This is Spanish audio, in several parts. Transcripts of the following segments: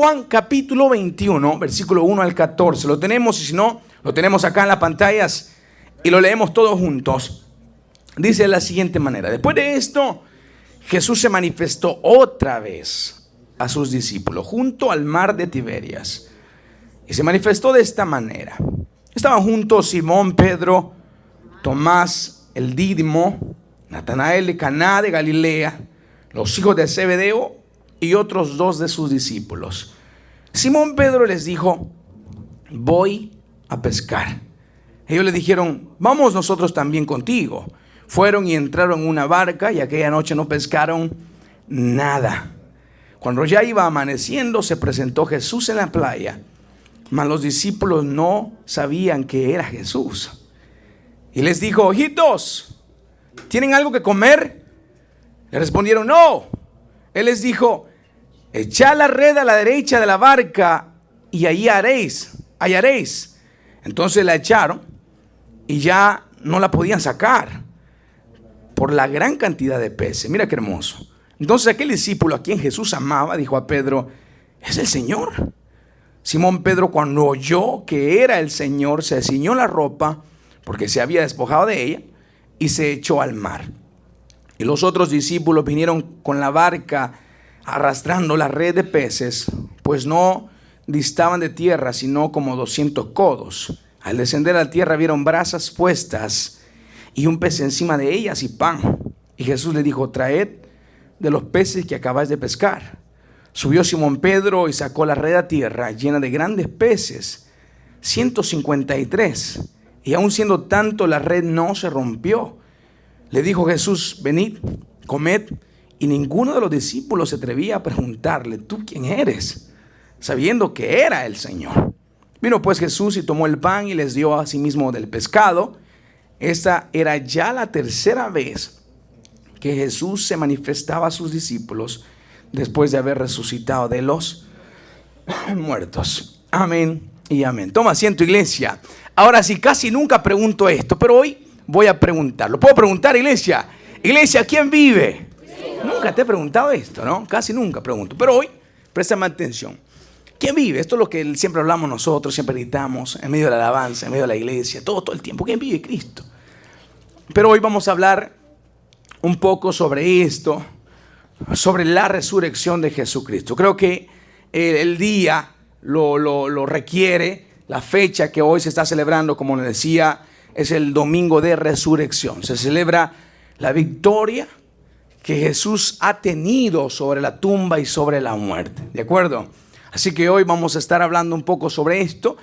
Juan capítulo 21, versículo 1 al 14. Lo tenemos, y si no, lo tenemos acá en las pantallas y lo leemos todos juntos. Dice de la siguiente manera: después de esto, Jesús se manifestó otra vez a sus discípulos junto al mar de Tiberias. Y se manifestó de esta manera. Estaban juntos Simón, Pedro, Tomás, el Dídimo, Natanael de Caná de Galilea, los hijos de Zebedeo y otros dos de sus discípulos. Simón Pedro les dijo: voy a pescar. Ellos le dijeron: vamos nosotros también contigo. Fueron y entraron en una barca, y aquella noche no pescaron nada. Cuando ya iba amaneciendo, se presentó Jesús en la playa, mas los discípulos no sabían que era Jesús. Y les dijo: ojitos, ¿tienen algo que comer? Le respondieron: no. Él les dijo: echad la red a la derecha de la barca y ahí hallaréis. Entonces la echaron y ya no la podían sacar por la gran cantidad de peces. Mira qué hermoso. Entonces aquel discípulo a quien Jesús amaba dijo a Pedro: es el Señor. Simón Pedro, cuando oyó que era el Señor, se ciñó la ropa, porque se había despojado de ella, y se echó al mar. Y los otros discípulos vinieron con la barca arrastrando la red de peces, pues no distaban de tierra sino como 200 codos. Al descender a la tierra vieron brasas puestas y un pez encima de ellas y pan. Y Jesús le dijo: traed de los peces que acabáis de pescar. Subió Simón Pedro y sacó la red a tierra llena de grandes peces, 153. Y aun siendo tanto, la red no se rompió. Le dijo Jesús: venid, comed. Y ninguno de los discípulos se atrevía a preguntarle: ¿tú quién eres?, sabiendo que era el Señor. Vino pues Jesús y tomó el pan y les dio a sí mismo del pescado. Esta era ya la tercera vez que Jesús se manifestaba a sus discípulos después de haber resucitado de los muertos. Amén y amén. Toma asiento, iglesia. Ahora sí, casi nunca pregunto esto, pero hoy voy a preguntarlo. ¿Puedo preguntar, iglesia? Iglesia, ¿quién vive? Nunca te he preguntado esto, ¿no? Casi nunca pregunto. Pero hoy, préstame atención. ¿Quién vive? Esto es lo que siempre hablamos nosotros, siempre gritamos en medio de la alabanza, en medio de la iglesia, todo el tiempo. ¿Quién vive? Cristo. Pero hoy vamos a hablar un poco sobre esto, sobre la resurrección de Jesucristo. Creo que el día lo requiere. La fecha que hoy se está celebrando, como les decía, es el domingo de resurrección. Se celebra la victoria que Jesús ha tenido sobre la tumba y sobre la muerte. ¿De acuerdo? Así que hoy vamos a estar hablando un poco sobre esto.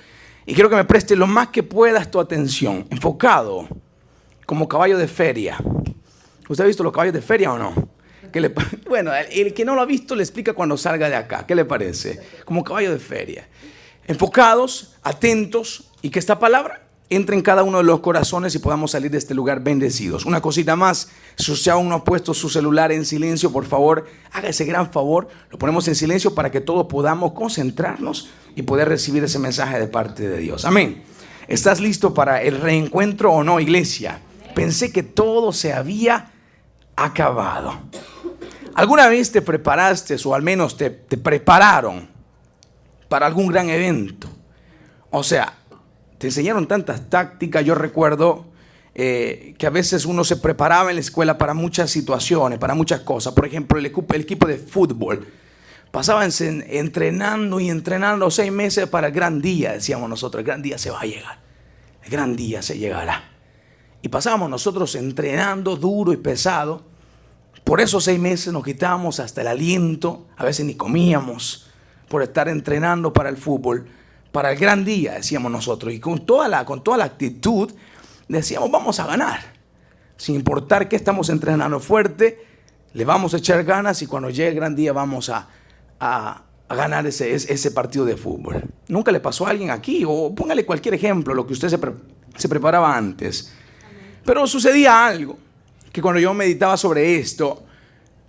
Y quiero que me prestes lo más que puedas tu atención, enfocado como caballo de feria. ¿Usted ha visto los caballos de feria o no? Bueno, el que no lo ha visto le explica cuando salga de acá. ¿Qué le parece? Como caballo de feria. Enfocados, atentos, y que esta palabra entre en cada uno de los corazones y podamos salir de este lugar bendecidos. Una cosita más: si usted aún no ha puesto su celular en silencio, por favor, haga ese gran favor. Lo ponemos en silencio para que todos podamos concentrarnos y poder recibir ese mensaje de parte de Dios. Amén. ¿Estás listo para el reencuentro o no, iglesia? Pensé que todo se había acabado. ¿Alguna vez te preparaste, o al menos te prepararon para algún gran evento? O sea, te enseñaron tantas tácticas. Yo recuerdo que a veces uno se preparaba en la escuela para muchas situaciones, para muchas cosas. Por ejemplo, el equipo de fútbol. Pasaban entrenando 6 meses para el gran día, decíamos nosotros. El gran día se va a llegar. El gran día se llegará. Y pasábamos nosotros entrenando duro y pesado. Por esos 6 meses nos quitábamos hasta el aliento. A veces ni comíamos por estar entrenando para el fútbol, para el gran día, decíamos nosotros. Y con toda la actitud decíamos: vamos a ganar. Sin importar que estamos entrenando fuerte, le vamos a echar ganas y cuando llegue el gran día vamos a ganar ese partido de fútbol. ¿Nunca le pasó a alguien aquí? O póngale cualquier ejemplo, lo que usted se preparaba antes. Pero sucedía algo que cuando yo meditaba sobre esto,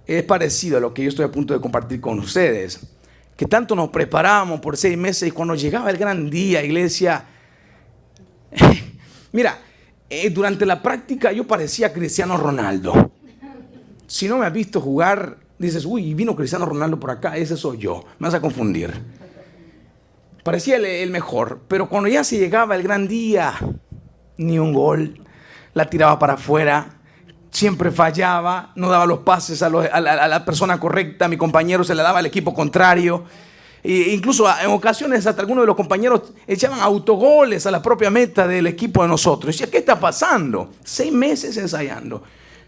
es parecido a lo que yo estoy a punto de compartir con ustedes. Que tanto nos preparábamos por 6 meses y cuando llegaba el gran día, iglesia, mira, durante la práctica yo parecía Cristiano Ronaldo. Si no me has visto jugar, dices: uy, vino Cristiano Ronaldo por acá, ese soy yo. Me vas a confundir. parecía el mejor, pero cuando ya se llegaba el gran día, ni un gol, la tiraba para afuera, siempre fallaba, no daba los pases a la persona correcta, mi compañero se le daba al equipo contrario. E incluso en ocasiones hasta algunos de los compañeros echaban autogoles a la propia meta del equipo de nosotros. Decía, ¿qué está pasando? 6 meses ensayando,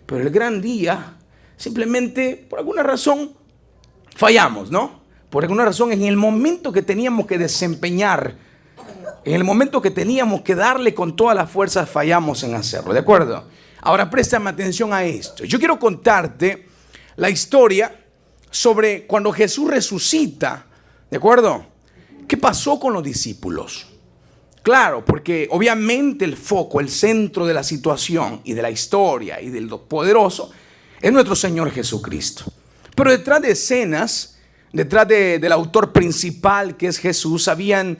pero el gran día, simplemente por alguna razón fallamos, ¿no? Por alguna razón en el momento que teníamos que desempeñar, en el momento que teníamos que darle con todas las fuerzas, fallamos en hacerlo, ¿de acuerdo? Ahora préstame atención a esto. Yo quiero contarte la historia sobre cuando Jesús resucita, ¿de acuerdo? ¿Qué pasó con los discípulos? Claro, porque obviamente el foco, el centro de la situación y de la historia y de lo poderoso es nuestro Señor Jesucristo. Pero detrás de escenas, detrás del autor principal que es Jesús, habían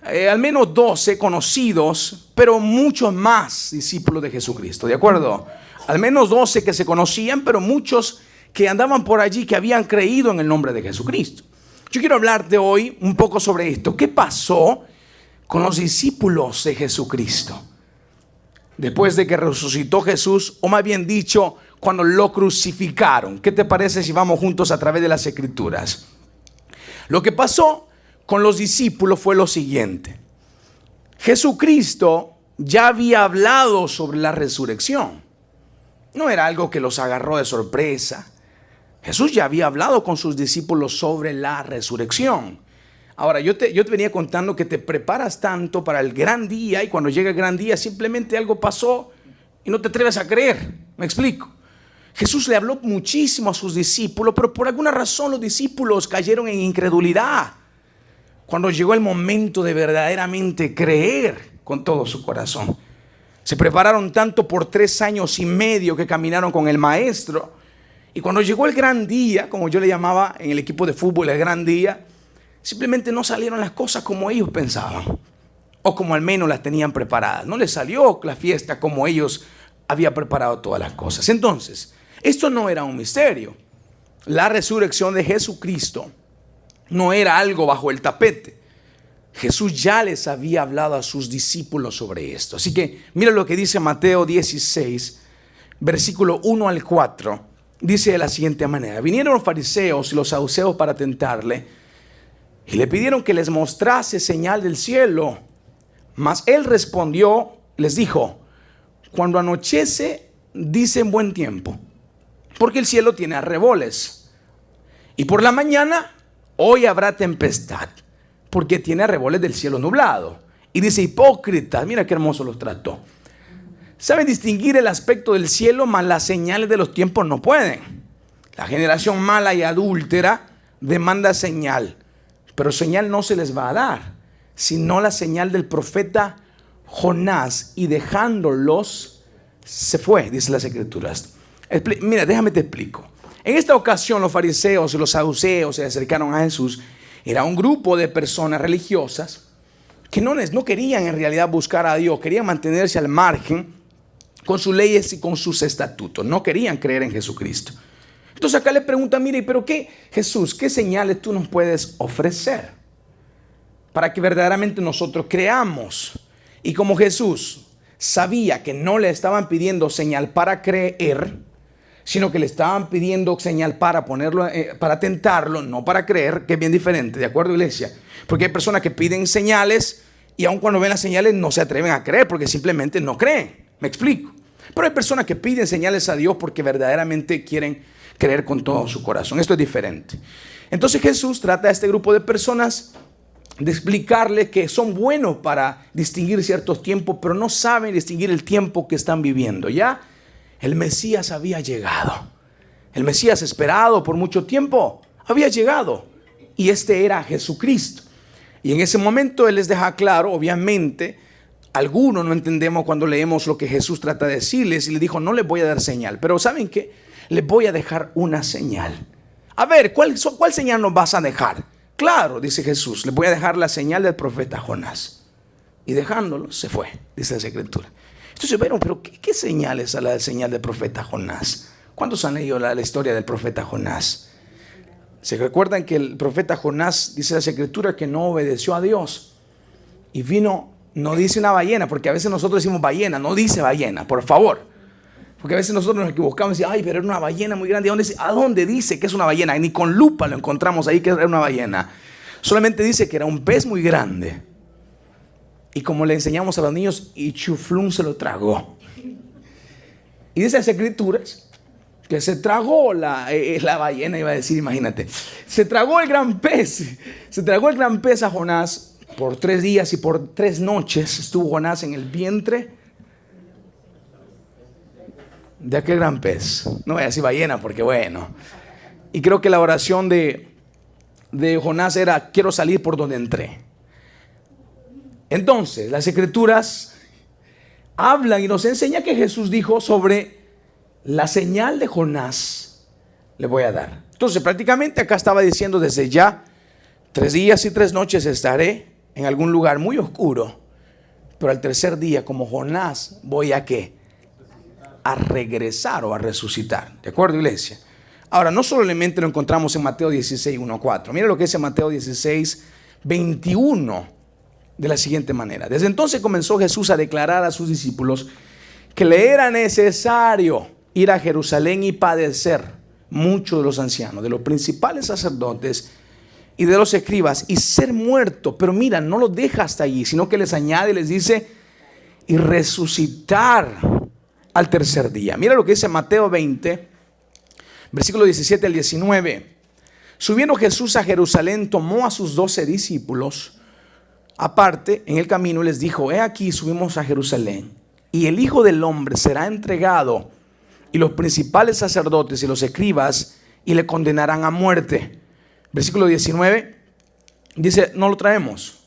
al menos 12 conocidos, pero muchos más discípulos de Jesucristo, ¿de acuerdo? Al menos 12 que se conocían, pero muchos que andaban por allí que habían creído en el nombre de Jesucristo. Yo quiero hablarte hoy un poco sobre esto. ¿Qué pasó con los discípulos de Jesucristo? Después de que resucitó Jesús, o más bien dicho, cuando lo crucificaron. ¿Qué te parece si vamos juntos a través de las Escrituras? Lo que pasó con los discípulos fue lo siguiente. Jesucristo ya había hablado sobre la resurrección. No era algo que los agarró de sorpresa. Jesús ya había hablado con sus discípulos sobre la resurrección. Ahora, yo te venía contando que te preparas tanto para el gran día y cuando llega el gran día simplemente algo pasó y no te atreves a creer. ¿Me explico? Jesús le habló muchísimo a sus discípulos, pero por alguna razón los discípulos cayeron en incredulidad. Cuando llegó el momento de verdaderamente creer con todo su corazón. Se prepararon tanto por 3 años y medio que caminaron con el Maestro. Y cuando llegó el gran día, como yo le llamaba en el equipo de fútbol el gran día, simplemente no salieron las cosas como ellos pensaban. O como al menos las tenían preparadas. No les salió la fiesta como ellos habían preparado todas las cosas. Entonces, esto no era un misterio. La resurrección de Jesucristo no era algo bajo el tapete. Jesús ya les había hablado a sus discípulos sobre esto. Así que mira lo que dice Mateo 16, versículo 1 al 4. Dice de la siguiente manera: vinieron los fariseos y los saduceos para tentarle y le pidieron que les mostrase señal del cielo. Mas él respondió, les dijo: cuando anochece, dicen buen tiempo, porque el cielo tiene arreboles. Y por la mañana, hoy habrá tempestad, porque tiene arreboles del cielo nublado. Y dice: hipócritas, mira qué hermoso los trató. Saben distinguir el aspecto del cielo, mas las señales de los tiempos no pueden. La generación mala y adúltera demanda señal, pero señal no se les va a dar, sino la señal del profeta Jonás, y dejándolos se fue, dice las Escrituras. Mira, déjame te explico. En esta ocasión los fariseos y los saduceos se acercaron a Jesús. Era un grupo de personas religiosas que no querían en realidad buscar a Dios, querían mantenerse al margen con sus leyes y con sus estatutos. No querían creer en Jesucristo. Entonces acá le preguntan: mire, pero qué, Jesús, ¿qué señales tú nos puedes ofrecer para que verdaderamente nosotros creamos? Y como Jesús sabía que no le estaban pidiendo señal para creer, sino que le estaban pidiendo señal para ponerlo, para tentarlo, no para creer, que es bien diferente, ¿de acuerdo, iglesia? Porque hay personas que piden señales y aun cuando ven las señales no se atreven a creer porque simplemente no creen. ¿Me explico? Pero hay personas que piden señales a Dios porque verdaderamente quieren creer con todo su corazón. Esto es diferente. Entonces Jesús trata a este grupo de personas de explicarle que son buenos para distinguir ciertos tiempos, pero no saben distinguir el tiempo que están viviendo. Ya el Mesías había llegado. El Mesías esperado por mucho tiempo había llegado. Y este era Jesucristo. Y en ese momento Él les deja claro, obviamente, algunos no entendemos cuando leemos lo que Jesús trata de decirles. Y le dijo: no les voy a dar señal, pero ¿saben qué? Les voy a dejar una señal. A ver, ¿cuál señal nos vas a dejar? Claro, dice Jesús, les voy a dejar la señal del profeta Jonás. Y dejándolo, se fue, dice la Escritura. Entonces, pero ¿qué señal es la señal del profeta Jonás? ¿Cuántos han leído la historia del profeta Jonás? Se recuerdan que el profeta Jonás, dice la Escritura, que no obedeció a Dios. Y vino, no dice una ballena, porque a veces nosotros decimos ballena, no dice ballena, por favor. Porque a veces nosotros nos equivocamos y decimos, ay, pero era una ballena muy grande. ¿A dónde dice que es una ballena? Ni con lupa lo encontramos ahí que era una ballena. Solamente dice que era un pez muy grande. Y como le enseñamos a los niños, y chuflún se lo tragó. Y dice las Escrituras que se tragó la ballena, iba a decir, imagínate. Se tragó el gran pez. Se tragó el gran pez a Jonás. Por 3 días y por 3 noches estuvo Jonás en el vientre de aquel gran pez. No voy a decir ballena porque bueno. Y creo que la oración de Jonás era: quiero salir por donde entré. Entonces, las Escrituras hablan y nos enseña que Jesús dijo sobre la señal de Jonás le voy a dar. Entonces, prácticamente acá estaba diciendo desde ya: 3 días y 3 noches estaré en algún lugar muy oscuro, pero al tercer día, como Jonás, voy a ¿qué? A regresar o a resucitar. ¿De acuerdo, iglesia? Ahora, no solamente lo encontramos en Mateo 16, 1, 4. Mira lo que dice Mateo 16, 21, de la siguiente manera. Desde entonces comenzó Jesús a declarar a sus discípulos que le era necesario ir a Jerusalén y padecer mucho de los ancianos, de los principales sacerdotes y de los escribas, y ser muerto. Pero mira, no lo deja hasta allí, sino que les añade y les dice: y resucitar al tercer día. Mira lo que dice Mateo 20, versículo 17 al 19. Subiendo Jesús a Jerusalén, tomó a sus 12 discípulos aparte en el camino y les dijo: he aquí, subimos a Jerusalén, y el Hijo del Hombre será entregado, y los principales sacerdotes y los escribas, y le condenarán a muerte. Versículo 19, dice, ¿no lo traemos?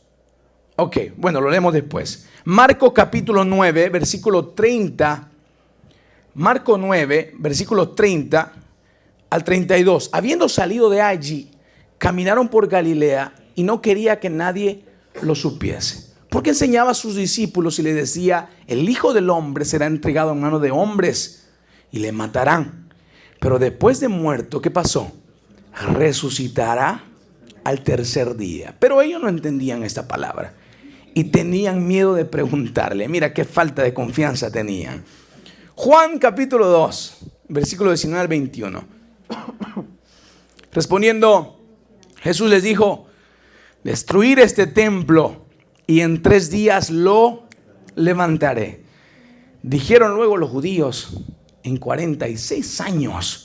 Ok, bueno, lo leemos después. Marcos capítulo 9, versículo 30. Marcos 9, versículo 30 al 32. Habiendo salido de allí, caminaron por Galilea y no quería que nadie lo supiese, porque enseñaba a sus discípulos y le decía: el Hijo del Hombre será entregado en manos de hombres y le matarán, pero después de muerto, ¿qué pasó? Resucitará al tercer día. Pero ellos no entendían esta palabra y tenían miedo de preguntarle. Mira qué falta de confianza tenían. Juan capítulo 2, versículo 19 al 21. Respondiendo, Jesús les dijo: destruir este templo y en 3 días lo levantaré. Dijeron luego los judíos: en 46 años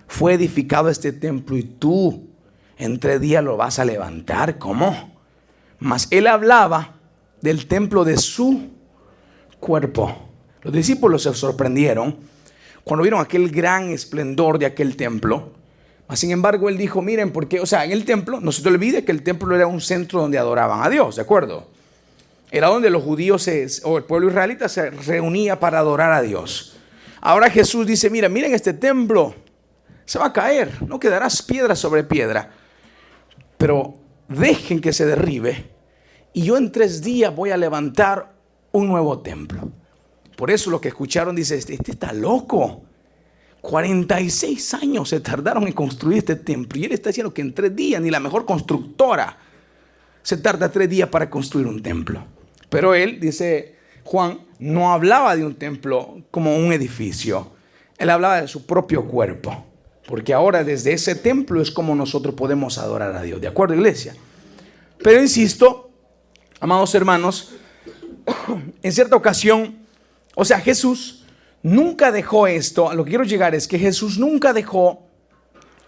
fue edificado este templo y tú en 3 días lo vas a levantar. ¿Cómo? Mas él hablaba del templo de su cuerpo. Los discípulos se sorprendieron cuando vieron aquel gran esplendor de aquel templo. Mas sin embargo él dijo: miren, porque, en el templo, no se te olvide que el templo era un centro donde adoraban a Dios, ¿de acuerdo? Era donde los judíos o el pueblo israelita se reunía para adorar a Dios. Ahora Jesús dice: miren este templo se va a caer, no quedará piedra sobre piedra, pero dejen que se derribe y yo en 3 días voy a levantar un nuevo templo. Por eso lo que escucharon dice: este está loco. 46 años se tardaron en construir este templo y él está diciendo que en 3 días, ni la mejor constructora se tarda 3 días para construir un templo. Pero él, dice Juan, no hablaba de un templo como un edificio. Él hablaba de su propio cuerpo, porque ahora desde ese templo es como nosotros podemos adorar a Dios. ¿De acuerdo, iglesia? Pero insisto, amados hermanos, en cierta ocasión, Jesús nunca dejó esto. A lo que quiero llegar es que Jesús nunca dejó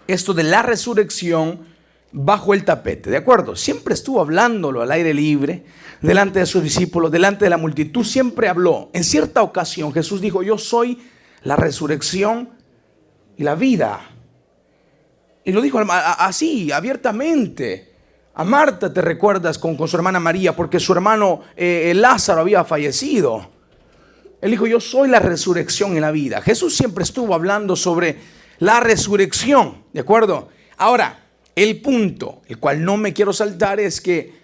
esto de la resurrección bajo el tapete, ¿de acuerdo? Siempre estuvo hablándolo al aire libre, delante de sus discípulos, delante de la multitud. Siempre habló. En cierta ocasión Jesús dijo: yo soy la resurrección y la vida. Y lo dijo así, abiertamente. A Marta, te recuerdas, con su hermana María, porque su hermano Lázaro había fallecido. Él dijo: yo soy la resurrección y la vida. Jesús siempre estuvo hablando sobre la resurrección, ¿de acuerdo? Ahora, el punto, el cual no me quiero saltar, es que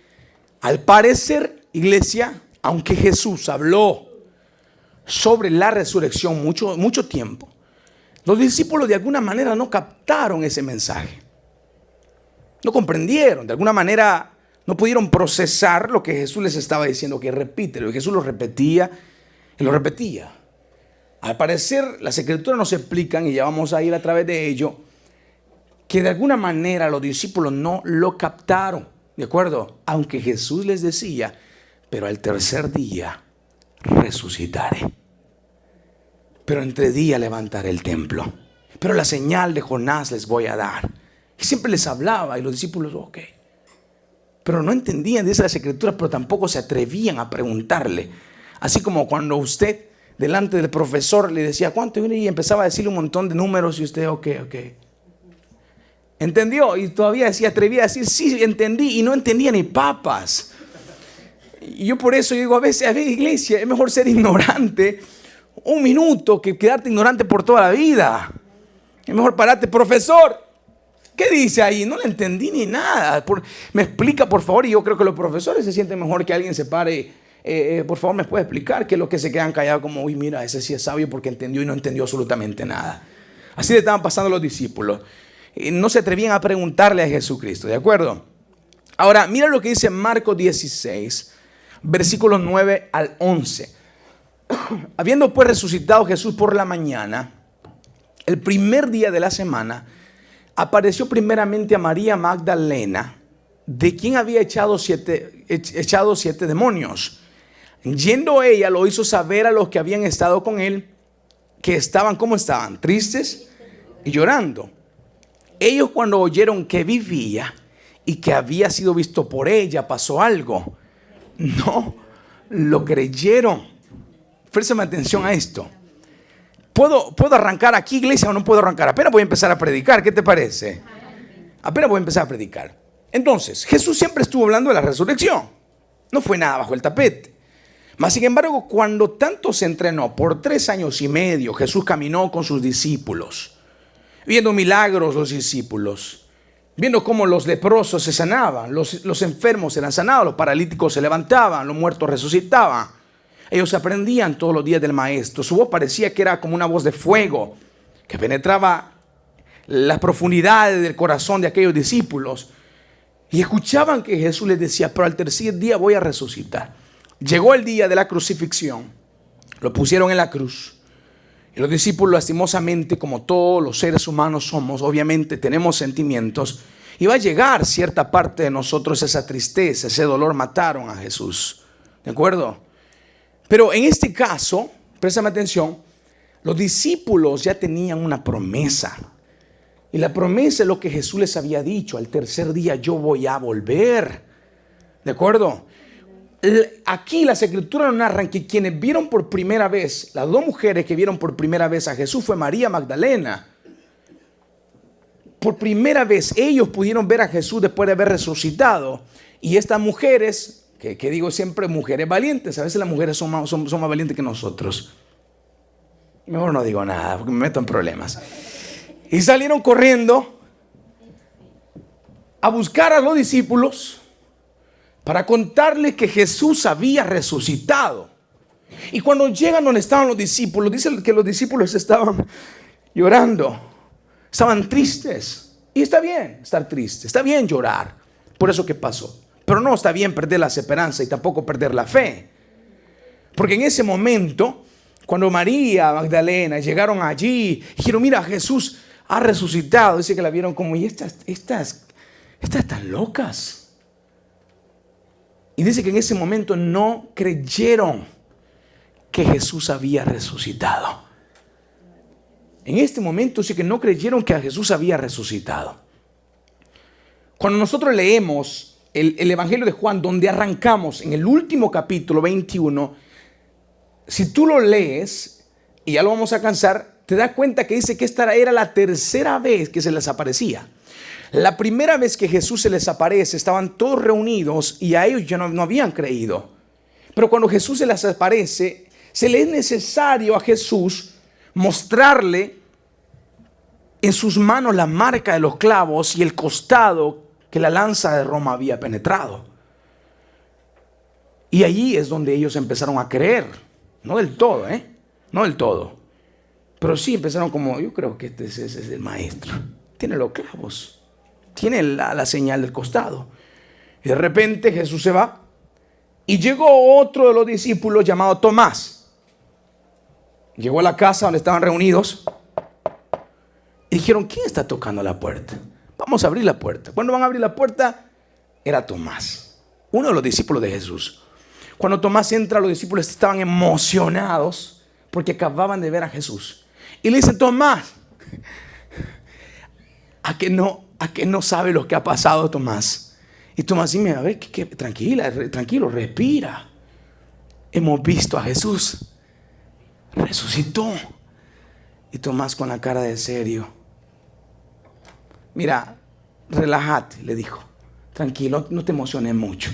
al parecer, iglesia, aunque Jesús habló sobre la resurrección mucho tiempo, los discípulos de alguna manera no captaron ese mensaje. No comprendieron, de alguna manera no pudieron procesar lo que Jesús les estaba diciendo, que repítelo. Y Jesús lo repetía y lo repetía. Al parecer, las escrituras nos explican, y ya vamos a ir a través de ello, que de alguna manera los discípulos no lo captaron, ¿de acuerdo? Aunque Jesús les decía, pero al tercer día resucitaré. Pero entre día levantaré el templo. Pero la señal de Jonás les voy a dar. Y siempre les hablaba y los discípulos, ok. Pero no entendían de esas escrituras, pero tampoco se atrevían a preguntarle. Así como cuando usted delante del profesor le decía, ¿cuánto? Y empezaba a decirle un montón de números y usted, ok. ¿Entendió? Y todavía se atrevía a decir, sí, entendí, y no entendía ni papas. Y yo por eso digo, a veces, iglesia, es mejor ser ignorante un minuto que quedarte ignorante por toda la vida. Es mejor pararte, profesor, ¿qué dice ahí? No le entendí ni nada. Me explica, por favor. Y yo creo que los profesores se sienten mejor que alguien se pare. Por favor, ¿me puede explicar? ¿Qué es lo que se quedan callados como, uy, mira, ese sí es sabio porque entendió y no entendió absolutamente nada? Así le estaban pasando los discípulos. No se atrevían a preguntarle a Jesucristo, ¿de acuerdo? Ahora, mira lo que dice Marcos 16, versículos 9 al 11. Habiendo pues resucitado Jesús por la mañana, el primer día de la semana, apareció primeramente a María Magdalena, de quien había echado siete demonios. Yendo ella, lo hizo saber a los que habían estado con él, que estaban, ¿cómo estaban? Tristes y llorando. Ellos, cuando oyeron que vivía y que había sido visto por ella, pasó algo, no lo creyeron. Préstame atención a esto. ¿Puedo arrancar aquí, iglesia, o no puedo arrancar? Apenas voy a empezar a predicar, ¿qué te parece? Apenas voy a empezar a predicar. Entonces, Jesús siempre estuvo hablando de la resurrección. No fue nada bajo el tapete. Mas, sin embargo, cuando tanto se entrenó, por 3 años y medio, Jesús caminó con sus discípulos, viendo milagros los discípulos, viendo cómo los leprosos se sanaban, los enfermos eran sanados, los paralíticos se levantaban, los muertos resucitaban. Ellos aprendían todos los días del maestro. Su voz parecía que era como una voz de fuego que penetraba las profundidades del corazón de aquellos discípulos. Y escuchaban que Jesús les decía, pero al tercer día voy a resucitar. Llegó el día de la crucifixión. Lo pusieron en la cruz. Y los discípulos, lastimosamente, como todos los seres humanos somos, obviamente tenemos sentimientos. Y va a llegar cierta parte de nosotros esa tristeza, ese dolor. Mataron a Jesús. ¿De acuerdo? Pero en este caso, préstame atención, los discípulos ya tenían una promesa. Y la promesa es lo que Jesús les había dicho: al tercer día yo voy a volver. ¿De acuerdo? Aquí las escrituras narran que quienes vieron por primera vez, las 2 mujeres que vieron por primera vez a Jesús fue María Magdalena. Por primera vez ellos pudieron ver a Jesús después de haber resucitado. Y estas mujeres, que digo siempre, mujeres valientes, a veces las mujeres son más valientes que nosotros. Mejor no digo nada porque me meto en problemas. Y salieron corriendo a buscar a los discípulos para contarles que Jesús había resucitado. Y cuando llegan donde estaban los discípulos, dice que los discípulos estaban llorando, estaban tristes. Y está bien estar triste, está bien llorar por eso que pasó. Pero no está bien perder la esperanza y tampoco perder la fe. Porque en ese momento, cuando María Magdalena llegaron allí, dijeron, mira, Jesús ha resucitado. Dice que la vieron como, y estas tan locas. Y dice que en ese momento no creyeron que Jesús había resucitado. En este momento dice que no creyeron que Jesús había resucitado. Cuando nosotros leemos el Evangelio de Juan, donde arrancamos en el último capítulo 21, si tú lo lees, y ya lo vamos a alcanzar, te das cuenta que dice que esta era la tercera vez que se les aparecía. La primera vez que Jesús se les aparece, estaban todos reunidos y a ellos ya no habían creído. Pero cuando Jesús se les aparece, se le es necesario a Jesús mostrarle en sus manos la marca de los clavos y el costado que la lanza de Roma había penetrado. Y allí es donde ellos empezaron a creer. No del todo, no del todo. Pero sí empezaron como, yo creo que este es el maestro. Tiene los clavos. tiene la señal del costado. Y de repente Jesús se va y llegó otro de los discípulos llamado Tomás. Llegó a la casa donde estaban reunidos y dijeron: ¿quién está tocando la puerta? Vamos a abrir la puerta. Cuando van a abrir la puerta, era Tomás, uno de los discípulos de Jesús. Cuando Tomás entra, los discípulos estaban emocionados porque acababan de ver a Jesús. Y le dicen: Tomás, ¿a que no sabe lo que ha pasado, Tomás? Y Tomás dice: a ver, tranquilo, respira. Hemos visto a Jesús. Resucitó. Y Tomás, con la cara de serio: mira, relájate, le dijo. Tranquilo, no te emociones mucho.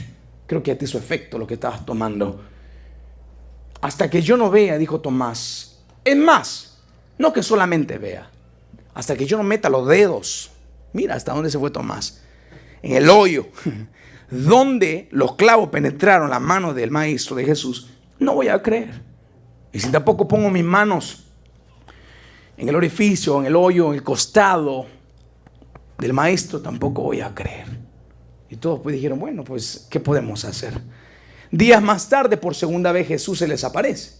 Creo que te hizo efecto lo que estabas tomando. Hasta que yo no vea, dijo Tomás. Es más, no que solamente vea, hasta que yo no meta los dedos. Mira hasta dónde se fue Tomás. En el hoyo donde los clavos penetraron la mano del maestro de Jesús, no voy a creer. Y si tampoco pongo mis manos en el orificio, en el hoyo, en el costado del maestro, tampoco voy a creer. Y todos pues dijeron: bueno, pues ¿qué podemos hacer? Días más tarde, por segunda vez, Jesús se les aparece.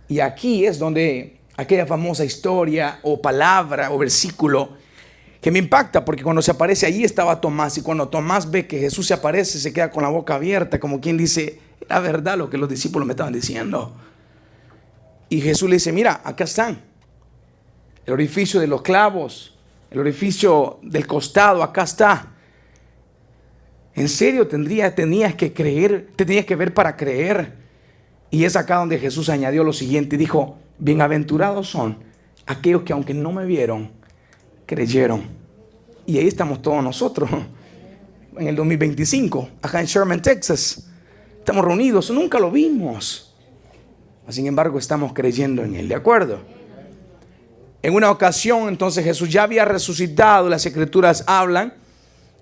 Y aquí es donde aquella famosa historia o palabra o versículo que me impacta, porque cuando se aparece, allí estaba Tomás, y cuando Tomás ve que Jesús se aparece, se queda con la boca abierta, como quien dice: era verdad lo que los discípulos me estaban diciendo. Y Jesús le dice: mira, acá están, el orificio de los clavos, el orificio del costado, acá está. En serio, tenías que creer, te tenías que ver para creer. Y es acá donde Jesús añadió lo siguiente, dijo: bienaventurados son aquellos que aunque no me vieron, creyeron. Y ahí estamos todos nosotros en el 2025, acá en Sherman, Texas. Estamos reunidos, nunca lo vimos. Sin embargo, estamos creyendo en Él, ¿de acuerdo? En una ocasión, entonces, Jesús ya había resucitado. Las Escrituras hablan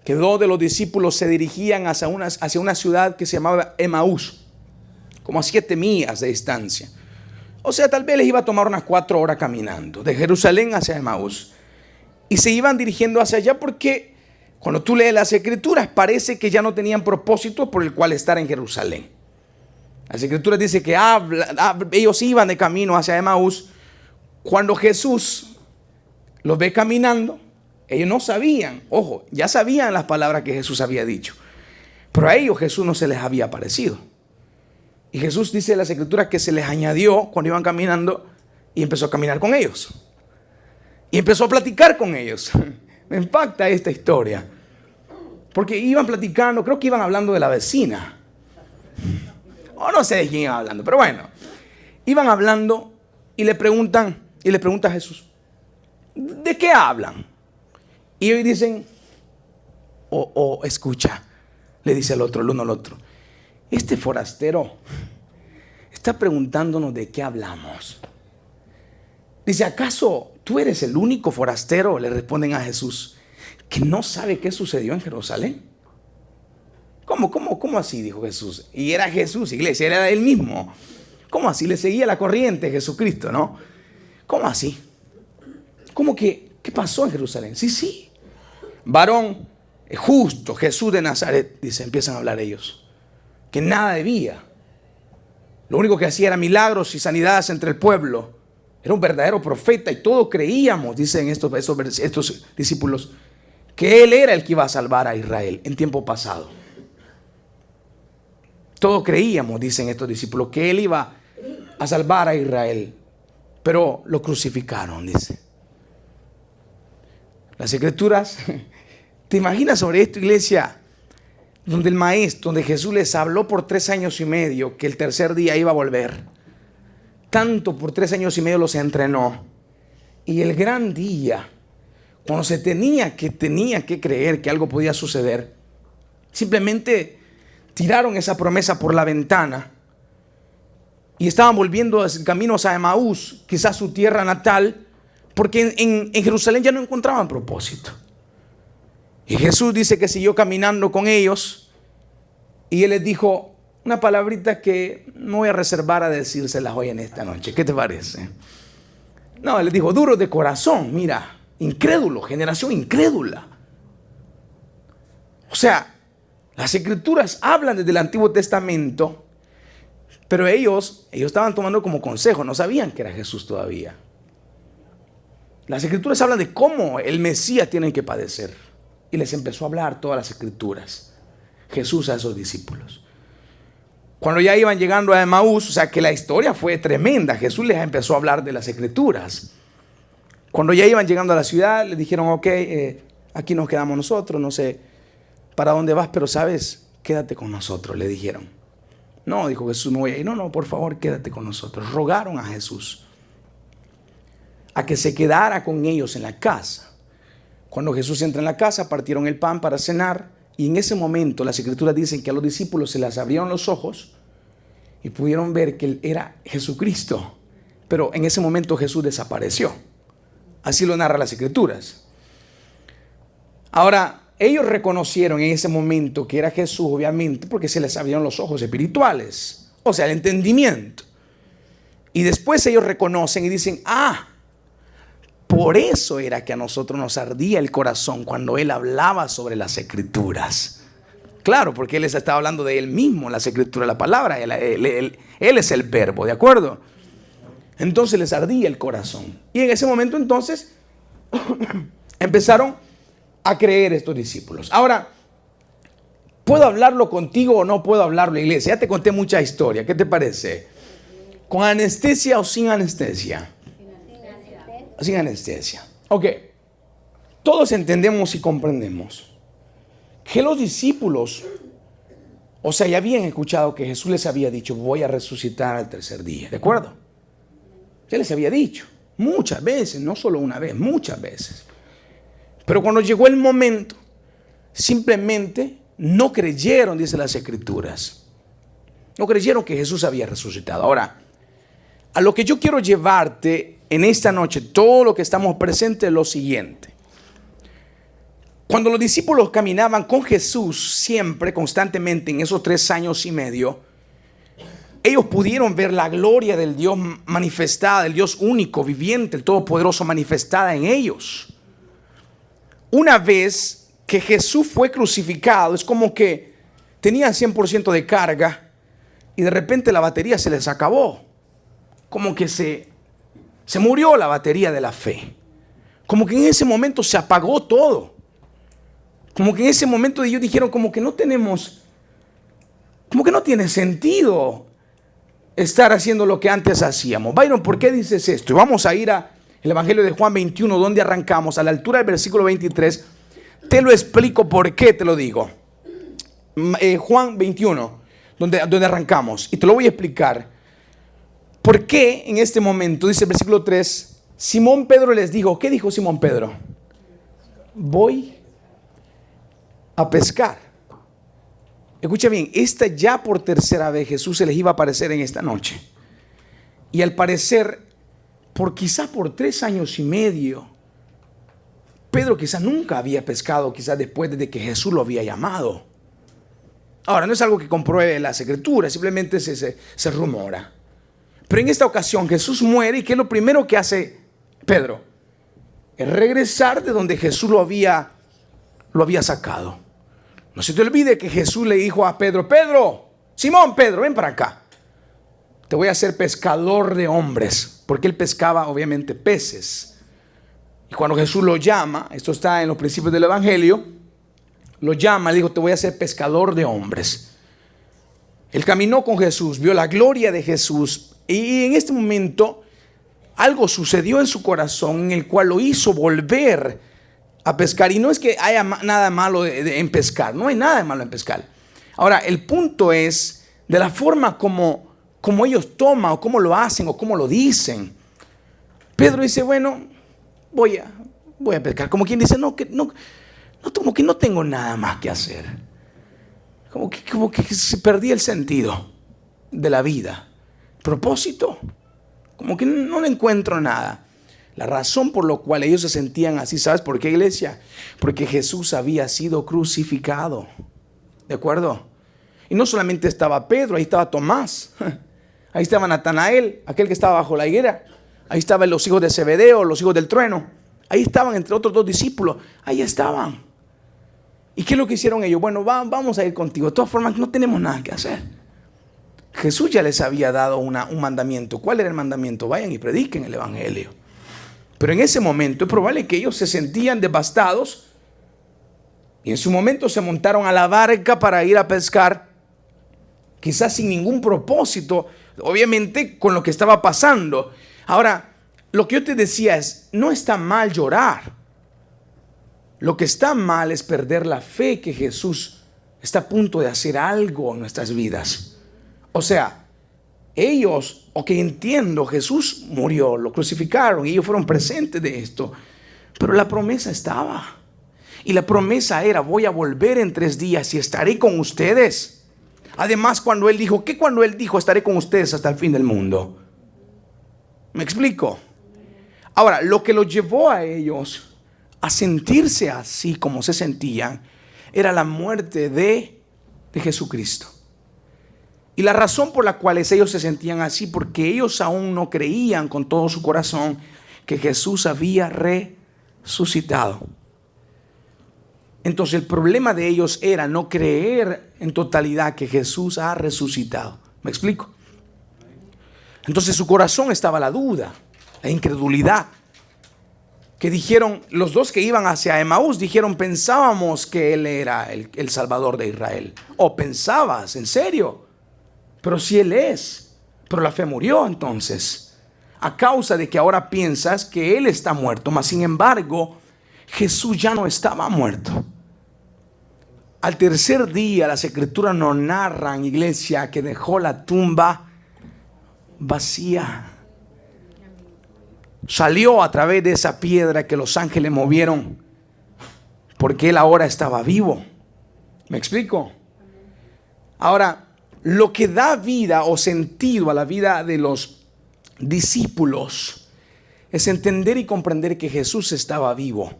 que dos de los discípulos se dirigían hacia una ciudad que se llamaba Emaús, como a 7 millas de distancia. O sea, tal vez les iba a tomar unas 4 horas caminando de Jerusalén hacia Emaús. Y se iban dirigiendo hacia allá porque cuando tú lees las Escrituras parece que ya no tenían propósito por el cual estar en Jerusalén. Las Escrituras dicen que ellos iban de camino hacia Emaús. Cuando Jesús los ve caminando, ellos no sabían, ojo, ya sabían las palabras que Jesús había dicho, pero a ellos Jesús no se les había aparecido. Y Jesús dice en las Escrituras que se les añadió cuando iban caminando y empezó a caminar con ellos. Y empezó a platicar con ellos. Me impacta esta historia, porque iban platicando, creo que iban hablando de la vecina. O no sé de quién iban hablando, pero bueno, iban hablando y le pregunta a Jesús: ¿de qué hablan? Y ellos dicen: escucha, le dice el uno al otro: este forastero está preguntándonos de qué hablamos. Dice: ¿acaso tú eres el único forastero? Le responden a Jesús, que no sabe qué sucedió en Jerusalén. ¿Cómo así? Dijo Jesús. Y era Jesús, iglesia, era él mismo. ¿Cómo así? Le seguía la corriente Jesucristo, ¿no? ¿Cómo así? ¿Cómo que qué pasó en Jerusalén? Sí. Varón justo, Jesús de Nazaret, dice, empiezan a hablar ellos, que nada debía. Lo único que hacía era milagros y sanidades entre el pueblo. Era un verdadero profeta y todos creíamos, dicen estos discípulos, que Él era el que iba a salvar a Israel en tiempo pasado. Todos creíamos, dicen estos discípulos, que Él iba a salvar a Israel, pero lo crucificaron, dice. Las Escrituras, ¿te imaginas sobre esto, iglesia? Donde el maestro, donde Jesús les habló por 3 años y medio que el tercer día iba a volver. Tanto por 3 años y medio los entrenó. Y el gran día, cuando se tenía que creer que algo podía suceder, simplemente tiraron esa promesa por la ventana y estaban volviendo caminos a Emaús, quizás su tierra natal, porque en Jerusalén ya no encontraban propósito. Y Jesús dice que siguió caminando con ellos y Él les dijo una palabrita que no voy a reservar a decírselas hoy en esta noche. ¿Qué te parece? No, Él les dijo: duros de corazón, mira, incrédulo, generación incrédula. O sea, las escrituras hablan desde el Antiguo Testamento, pero ellos estaban tomando como consejo, no sabían que era Jesús todavía. Las escrituras hablan de cómo el Mesías tiene que padecer. Y les empezó a hablar todas las escrituras, Jesús a esos discípulos. Cuando ya iban llegando a Emaús, o sea que la historia fue tremenda, Jesús les empezó a hablar de las escrituras. Cuando ya iban llegando a la ciudad, les dijeron, ok, aquí nos quedamos nosotros, no sé para dónde vas, pero sabes, quédate con nosotros, le dijeron. No, dijo Jesús, me voy a ir. No, por favor, quédate con nosotros. Rogaron a Jesús a que se quedara con ellos en la casa. Cuando Jesús entra en la casa, partieron el pan para cenar, y en ese momento las escrituras dicen que a los discípulos se les abrieron los ojos y pudieron ver que él era Jesucristo. Pero en ese momento Jesús desapareció. Así lo narran las escrituras. Ahora, ellos reconocieron en ese momento que era Jesús, obviamente, porque se les abrieron los ojos espirituales, o sea, el entendimiento. Y después ellos reconocen y dicen, por eso era que a nosotros nos ardía el corazón cuando Él hablaba sobre las escrituras. Claro, porque Él les estaba hablando de Él mismo, las escrituras, la palabra. Él es el verbo, ¿de acuerdo? Entonces les ardía el corazón. Y en ese momento entonces empezaron a creer estos discípulos. Ahora, ¿puedo hablarlo contigo o no puedo hablarlo, iglesia? Ya te conté mucha historia. ¿Qué te parece? ¿Con anestesia o sin anestesia? Sin anestesia. Ok. Todos entendemos y comprendemos que los discípulos, o sea, ya habían escuchado que Jesús les había dicho, voy a resucitar al tercer día. ¿De acuerdo? Ya les había dicho muchas veces, no solo una vez, muchas veces. Pero cuando llegó el momento, simplemente no creyeron, dice las escrituras. No creyeron que Jesús había resucitado. Ahora, a lo que yo quiero llevarte en esta noche, todo lo que estamos presentes, es lo siguiente. Cuando los discípulos caminaban con Jesús siempre, constantemente, en esos 3 años y medio, ellos pudieron ver la gloria del Dios manifestada, del Dios único, viviente, el Todopoderoso manifestada en ellos. Una vez que Jesús fue crucificado, es como que tenían 100% de carga y de repente la batería se les acabó. Como que se murió la batería de la fe. Como que en ese momento se apagó todo. Como que en ese momento ellos dijeron como que no tenemos, como que no tiene sentido estar haciendo lo que antes hacíamos. Byron, ¿por qué dices esto? Y vamos a ir al Evangelio de Juan 21, donde arrancamos, a la altura del versículo 23. Te lo explico por qué te lo digo. Juan 21, donde arrancamos. Y te lo voy a explicar. ¿Por qué en este momento, dice el versículo 3, Simón Pedro les dijo, ¿qué dijo Simón Pedro? Voy a pescar. Escucha bien, esta ya por tercera vez Jesús se les iba a aparecer en esta noche. Y al parecer, quizás por 3 años y medio, Pedro quizás nunca había pescado, quizás después de que Jesús lo había llamado. Ahora, no es algo que compruebe las escrituras, simplemente se rumora. Pero en esta ocasión Jesús muere, y ¿qué es lo primero que hace Pedro? Es regresar de donde Jesús lo había sacado. No se te olvide que Jesús le dijo a Pedro, Simón Pedro, ven para acá. Te voy a hacer pescador de hombres, porque él pescaba obviamente peces. Y cuando Jesús lo llama, esto está en los principios del Evangelio, lo llama, le dijo, te voy a hacer pescador de hombres. Él caminó con Jesús, vio la gloria de Jesús, y en este momento algo sucedió en su corazón en el cual lo hizo volver a pescar. Y no es que haya nada malo en pescar, no hay nada de malo en pescar. Ahora, el punto es de la forma como ellos toman, o cómo lo hacen, o cómo lo dicen. Pedro dice, bueno, voy a pescar. Como quien dice, como que no tengo nada más que hacer. Como que se perdí el sentido de la vida. Propósito, como que no le encuentro nada. La razón por la cual ellos se sentían así, ¿sabes por qué, iglesia? Porque Jesús había sido crucificado. ¿De acuerdo? Y no solamente estaba Pedro, ahí estaba Tomás, ahí estaba Natanael, aquel que estaba bajo la higuera, ahí estaban los hijos de Zebedeo, los hijos del trueno, ahí estaban entre otros 2 discípulos, ahí estaban. ¿Y qué es lo que hicieron ellos? Bueno, vamos a ir contigo. De todas formas, no tenemos nada que hacer. Jesús ya les había dado un mandamiento. ¿Cuál era el mandamiento? Vayan y prediquen el evangelio. Pero en ese momento es probable que ellos se sentían devastados y en su momento se montaron a la barca para ir a pescar, quizás sin ningún propósito, obviamente con lo que estaba pasando. Ahora, lo que yo te decía es, no está mal llorar. Lo que está mal es perder la fe que Jesús está a punto de hacer algo en nuestras vidas. O sea, ellos, entiendo, Jesús murió, lo crucificaron y ellos fueron presentes de esto. Pero la promesa estaba. Y la promesa era, voy a volver en 3 días y estaré con ustedes. Además, cuando Él dijo, ¿qué cuando Él dijo estaré con ustedes hasta el fin del mundo? ¿Me explico? Ahora, lo que los llevó a ellos a sentirse así como se sentían era la muerte de Jesucristo. Y la razón por la cual ellos se sentían así, porque ellos aún no creían con todo su corazón que Jesús había resucitado. Entonces el problema de ellos era no creer en totalidad que Jesús ha resucitado. ¿Me explico? Entonces su corazón estaba la duda, la incredulidad. Que dijeron, los dos que iban hacia Emaús, dijeron, pensábamos que Él era el Salvador de Israel. O pensabas, ¿en serio? Pero si Él es. Pero la fe murió entonces. A causa de que ahora piensas que Él está muerto. Mas sin embargo, Jesús ya no estaba muerto. Al tercer día, las Escrituras nos narran, iglesia, que dejó la tumba vacía. Salió a través de esa piedra que los ángeles movieron, porque Él ahora estaba vivo. ¿Me explico? Ahora, lo que da vida o sentido a la vida de los discípulos es entender y comprender que Jesús estaba vivo.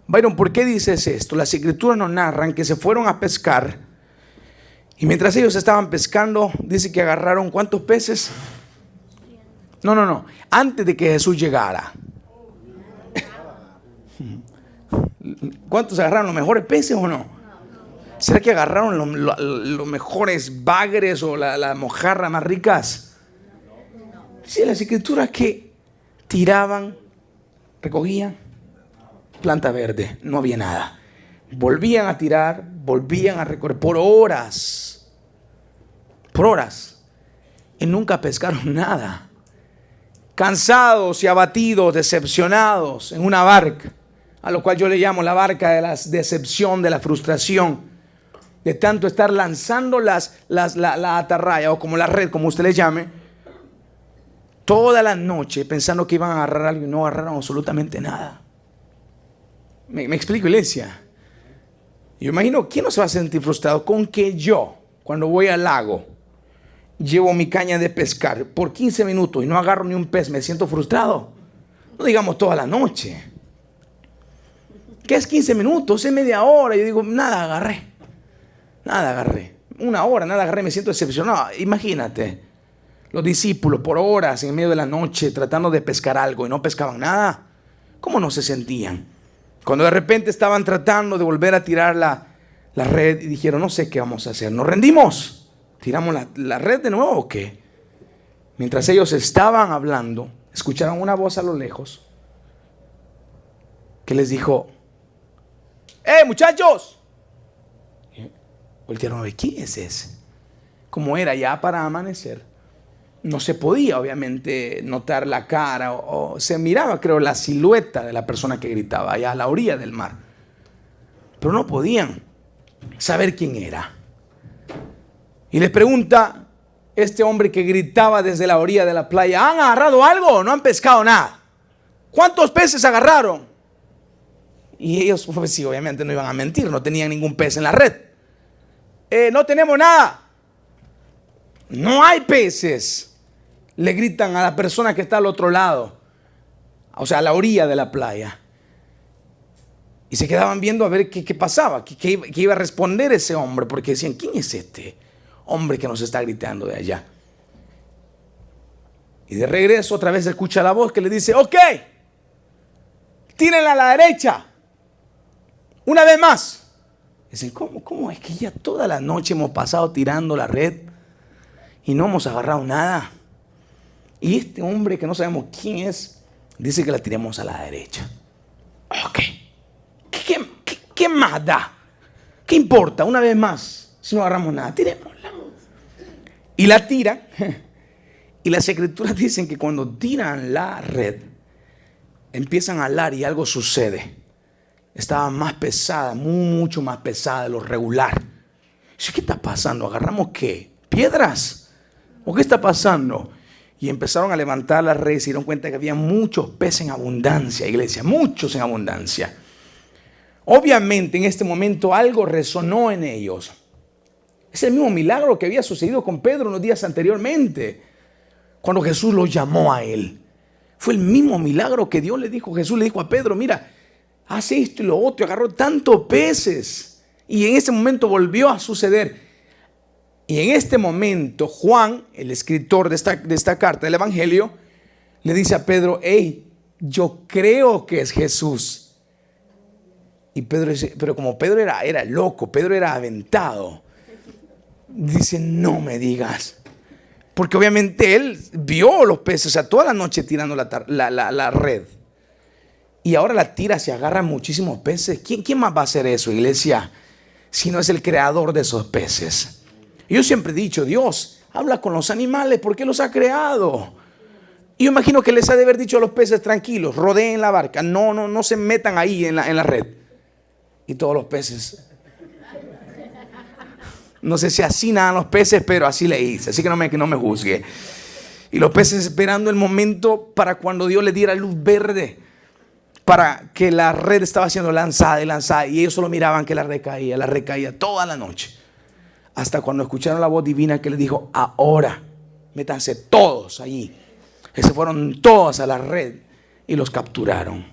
Byron, ¿por qué dices esto? Las Escrituras nos narran que se fueron a pescar y mientras ellos estaban pescando, dice que agarraron ¿cuántos peces? No. Antes de que Jesús llegara. ¿Cuántos agarraron los mejores peces o no? ¿Será que agarraron los mejores bagres o las mojarras más ricas? Sí, las Escrituras que tiraban, recogían, planta verde, no había nada. Volvían a tirar, volvían a recorrer por horas. Y nunca pescaron nada. Cansados y abatidos, decepcionados en una barca, a lo cual yo le llamo la barca de la decepción, de la frustración, de tanto estar lanzando la atarraya o como la red, como usted le llame, toda la noche pensando que iban a agarrar algo y no agarraron absolutamente nada. ¿Me explico, iglesia? Yo imagino, ¿quién no se va a sentir frustrado con que yo, cuando voy al lago, llevo mi caña de pescar por 15 minutos y no agarro ni un pez? Me siento frustrado. No digamos toda la noche. ¿Qué es 15 minutos? Es media hora. Yo digo, nada agarré. 1 hora, nada agarré. Me siento decepcionado. Imagínate, los discípulos por horas en medio de la noche tratando de pescar algo y no pescaban nada. ¿Cómo no se sentían? Cuando de repente estaban tratando de volver a tirar la red y dijeron, no sé qué vamos a hacer. ¿Nos rendimos? ¿Tiramos la red de nuevo o qué? Mientras ellos estaban hablando, escucharon una voz a lo lejos que les dijo, muchachos. Voltearon a ver, ¿quién es ese? Como era ya para amanecer, no se podía obviamente notar la cara o se miraba, creo, la silueta de la persona que gritaba allá a la orilla del mar. Pero no podían saber quién era. Y les pregunta este hombre que gritaba desde la orilla de la playa, ¿han agarrado algo o no han pescado nada? ¿Cuántos peces agarraron? Y ellos, pues sí, obviamente no iban a mentir, no tenían ningún pez en la red. No tenemos nada. No hay peces. Le gritan a la persona que está al otro lado, o sea, a la orilla de la playa. Y se quedaban viendo a ver qué pasaba, qué iba a responder ese hombre, porque decían, ¿quién es este hombre que nos está gritando de allá? Y de regreso otra vez escucha la voz que le dice, ok, tírenla a la derecha, una vez más. Dicen, ¿cómo es que ya toda la noche hemos pasado tirando la red y no hemos agarrado nada? Y este hombre que no sabemos quién es, dice que la tiremos a la derecha. Ok. ¿Qué más da? ¿Qué importa? Una vez más, si no agarramos nada, tirémosla. Y la tira. Y las escrituras dicen que cuando tiran la red, empiezan a alar y algo sucede. Estaba más pesada, mucho más pesada de lo regular. ¿Qué está pasando? ¿Agarramos qué? ¿Piedras? ¿O qué está pasando? Y empezaron a levantar las redes y se dieron cuenta que había muchos peces en abundancia, iglesia, muchos en abundancia. Obviamente en este momento algo resonó en ellos. Es el mismo milagro que había sucedido con Pedro unos días anteriormente, cuando Jesús lo llamó a él. Fue el mismo milagro que Dios le dijo. Jesús le dijo a Pedro, mira, haz esto y lo otro. Agarró tantos peces. Y en ese momento volvió a suceder. Y en este momento Juan, el escritor de esta carta del Evangelio, le dice a Pedro, hey, yo creo que es Jesús. Y Pedro dice, pero como Pedro era loco, Pedro era aventado, dice, no me digas. Porque obviamente él vio los peces, o sea, toda la noche tirando la red. Y ahora la tira, se agarran muchísimos peces. ¿Quién más va a hacer eso, iglesia? Si no es el creador de esos peces. Yo siempre he dicho, Dios habla con los animales porque los ha creado. Y yo imagino que les ha de haber dicho a los peces, tranquilos, rodeen la barca, no se metan ahí en la red. Y todos los peces, no sé si así nadan los peces, pero así le hice, así que no me juzgue. Y los peces esperando el momento para cuando Dios le diera luz verde, para que la red estaba siendo lanzada y lanzada, y ellos solo miraban que la red caía toda la noche. Hasta cuando escucharon la voz divina que les dijo, ahora, métanse todos allí. Y se fueron todos a la red y los capturaron.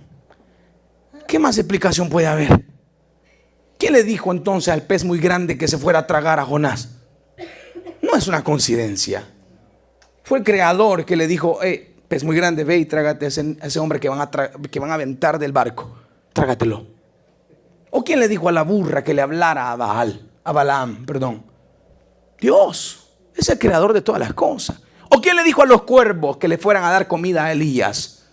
¿Qué más explicación puede haber? ¿Quién le dijo entonces al pez muy grande que se fuera a tragar a Jonás? No es una coincidencia. Fue el creador que le dijo, pez muy grande, ve y trágate a ese hombre que van a aventar del barco. Trágatelo. ¿O quién le dijo a la burra que le hablara a Balaam? Dios es el creador de todas las cosas. ¿O quién le dijo a los cuervos que le fueran a dar comida a Elías?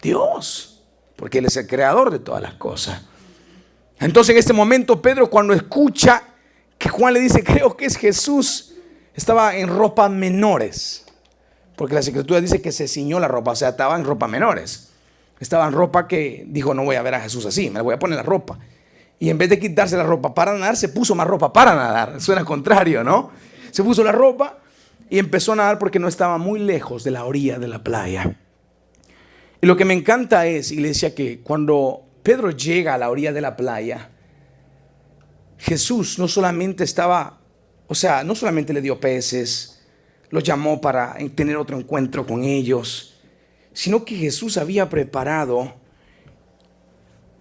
Dios, porque Él es el creador de todas las cosas. Entonces en este momento Pedro, cuando escucha que Juan le dice, creo que es Jesús, estaba en ropas menores. Porque la escritura dice que se ciñó la ropa, o sea, estaba en ropas menores. Estaba en ropa que dijo, no voy a ver a Jesús así, me la voy a poner la ropa. Y en vez de quitarse la ropa para nadar, se puso más ropa para nadar. Suena contrario, ¿no? Se puso la ropa y empezó a nadar porque no estaba muy lejos de la orilla de la playa. Y lo que me encanta es, iglesia, que cuando Pedro llega a la orilla de la playa, Jesús no solamente no solamente le dio peces, los llamó para tener otro encuentro con ellos, sino que Jesús había preparado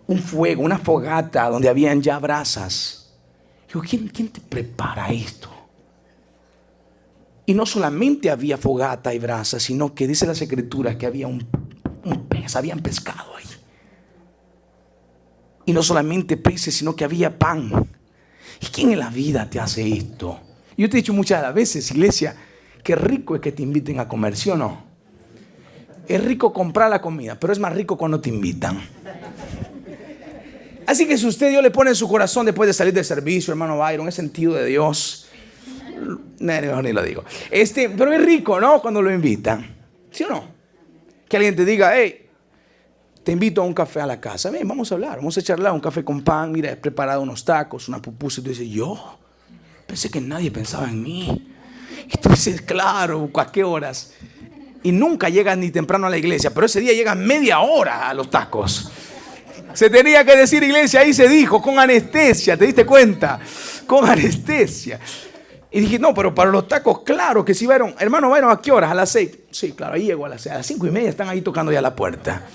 un fuego, una fogata donde habían ya brasas. Digo, ¿quién te prepara esto? Y no solamente había fogata y brasas, sino que dice las escrituras que había un pez, habían pescado ahí. Y no solamente peces, sino que había pan. ¿Y quién en la vida te hace esto? Yo te he dicho muchas veces, iglesia, qué rico es que te inviten a comer, ¿sí o no? Es rico comprar la comida, pero es más rico cuando te invitan. Así que si usted Dios le pone en su corazón después de salir del servicio, hermano Byron, es sentido de Dios. No, ni lo digo. Pero es rico, ¿no? Cuando lo invitan. ¿Sí o no? Que alguien te diga, hey, te invito a un café a la casa. Ven, vamos a hablar, vamos a charlar, un café con pan. Mira, he preparado unos tacos, una pupusa. Y tú dices, yo pensé que nadie pensaba en mí. Y tú dices, claro, ¿a qué horas? Y nunca llegas ni temprano a la iglesia, pero ese día llegas media hora a los tacos. Se tenía que decir, iglesia, ahí se dijo, con anestesia, ¿te diste cuenta? Con anestesia. Y dije, no, pero para los tacos, claro que sí, Byron. Hermano Byron, ¿a qué horas? A las 6. Sí, claro, ahí llego a las 6. A las 5:30 están ahí tocando ya la puerta.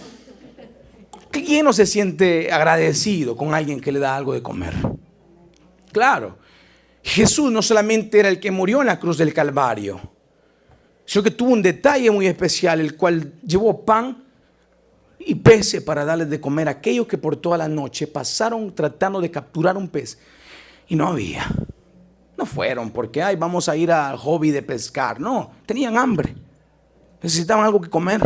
¿Quién no se siente agradecido con alguien que le da algo de comer? Claro. Jesús no solamente era el que murió en la cruz del Calvario, sino que tuvo un detalle muy especial, el cual llevó pan y peces para darles de comer a aquellos que por toda la noche pasaron tratando de capturar un pez. Y no había. No fueron porque, ay, vamos a ir al hobby de pescar. No, tenían hambre. Necesitaban algo que comer.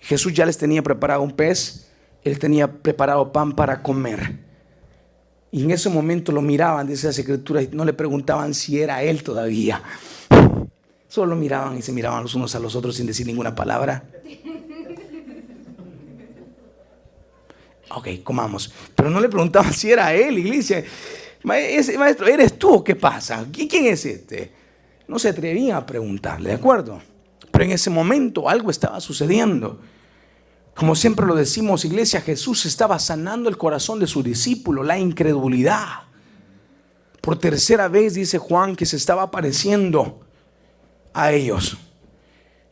Jesús ya les tenía preparado un pez. Él tenía preparado pan para comer. Y en ese momento lo miraban, dice las escrituras, y no le preguntaban si era él todavía. Solo lo miraban y se miraban los unos a los otros sin decir ninguna palabra. Ok, comamos. Pero no le preguntaban si era él, iglesia. Maestro, ¿eres tú o qué pasa? ¿Quién es este? No se atrevían a preguntarle, ¿de acuerdo? Pero en ese momento algo estaba sucediendo. Como siempre lo decimos, iglesia, Jesús estaba sanando el corazón de sus discípulos, la incredulidad. Por tercera vez dice Juan que se estaba apareciendo a ellos.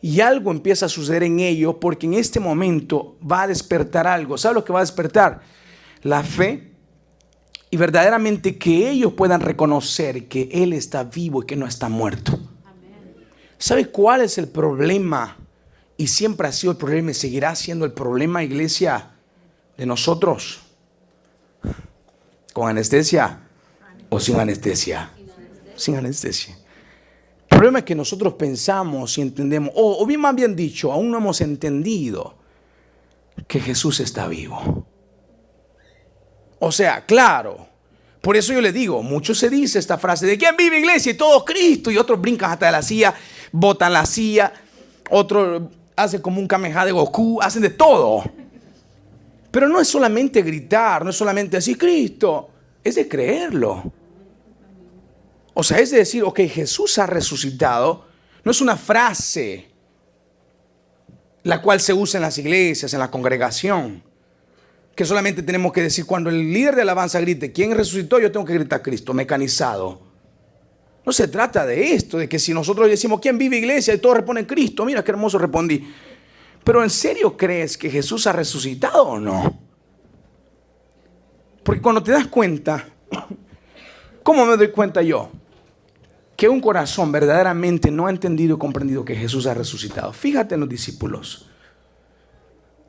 Y algo empieza a suceder en ellos porque en este momento va a despertar algo. ¿Sabe lo que va a despertar? La fe y verdaderamente que ellos puedan reconocer que Él está vivo y que no está muerto. ¿Sabe cuál es el problema? Y siempre ha sido el problema y seguirá siendo el problema, iglesia, de nosotros. ¿Con anestesia o sin anestesia? Sin anestesia. El problema es que nosotros pensamos y entendemos, o bien más bien dicho, aún no hemos entendido que Jesús está vivo. O sea, claro, por eso yo le digo, mucho se dice esta frase de ¿quién vive, iglesia? Y todo Cristo, y otros brincan hasta de la silla, botan la silla, otros hacen como un Kamehameha de Goku, hacen de todo. Pero no es solamente gritar, no es solamente decir Cristo, es de creerlo. O sea, es de decir, ok, Jesús ha resucitado. No es una frase la cual se usa en las iglesias, en la congregación, que solamente tenemos que decir cuando el líder de alabanza grite, ¿quién resucitó? Yo tengo que gritar Cristo, mecanizado. No se trata de esto, de que si nosotros decimos, ¿quién vive, iglesia? Y todos responden Cristo. Mira qué hermoso respondí. Pero ¿en serio crees que Jesús ha resucitado o no? Porque cuando te das cuenta, ¿cómo me doy cuenta yo? Que un corazón verdaderamente no ha entendido y comprendido que Jesús ha resucitado. Fíjate en los discípulos.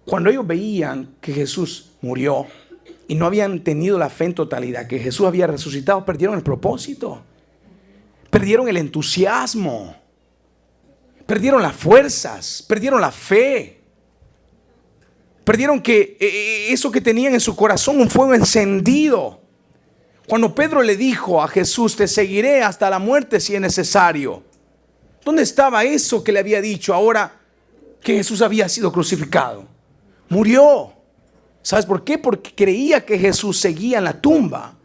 Cuando ellos veían que Jesús murió y no habían tenido la fe en totalidad, que Jesús había resucitado, perdieron el propósito. Perdieron el entusiasmo. Perdieron las fuerzas. Perdieron la fe. Perdieron que eso que tenían en su corazón, un fuego encendido. Cuando Pedro le dijo a Jesús, te seguiré hasta la muerte si es necesario. ¿Dónde estaba eso que le había dicho ahora que Jesús había sido crucificado? Murió. ¿Sabes por qué? Porque creía que Jesús seguía en la tumba.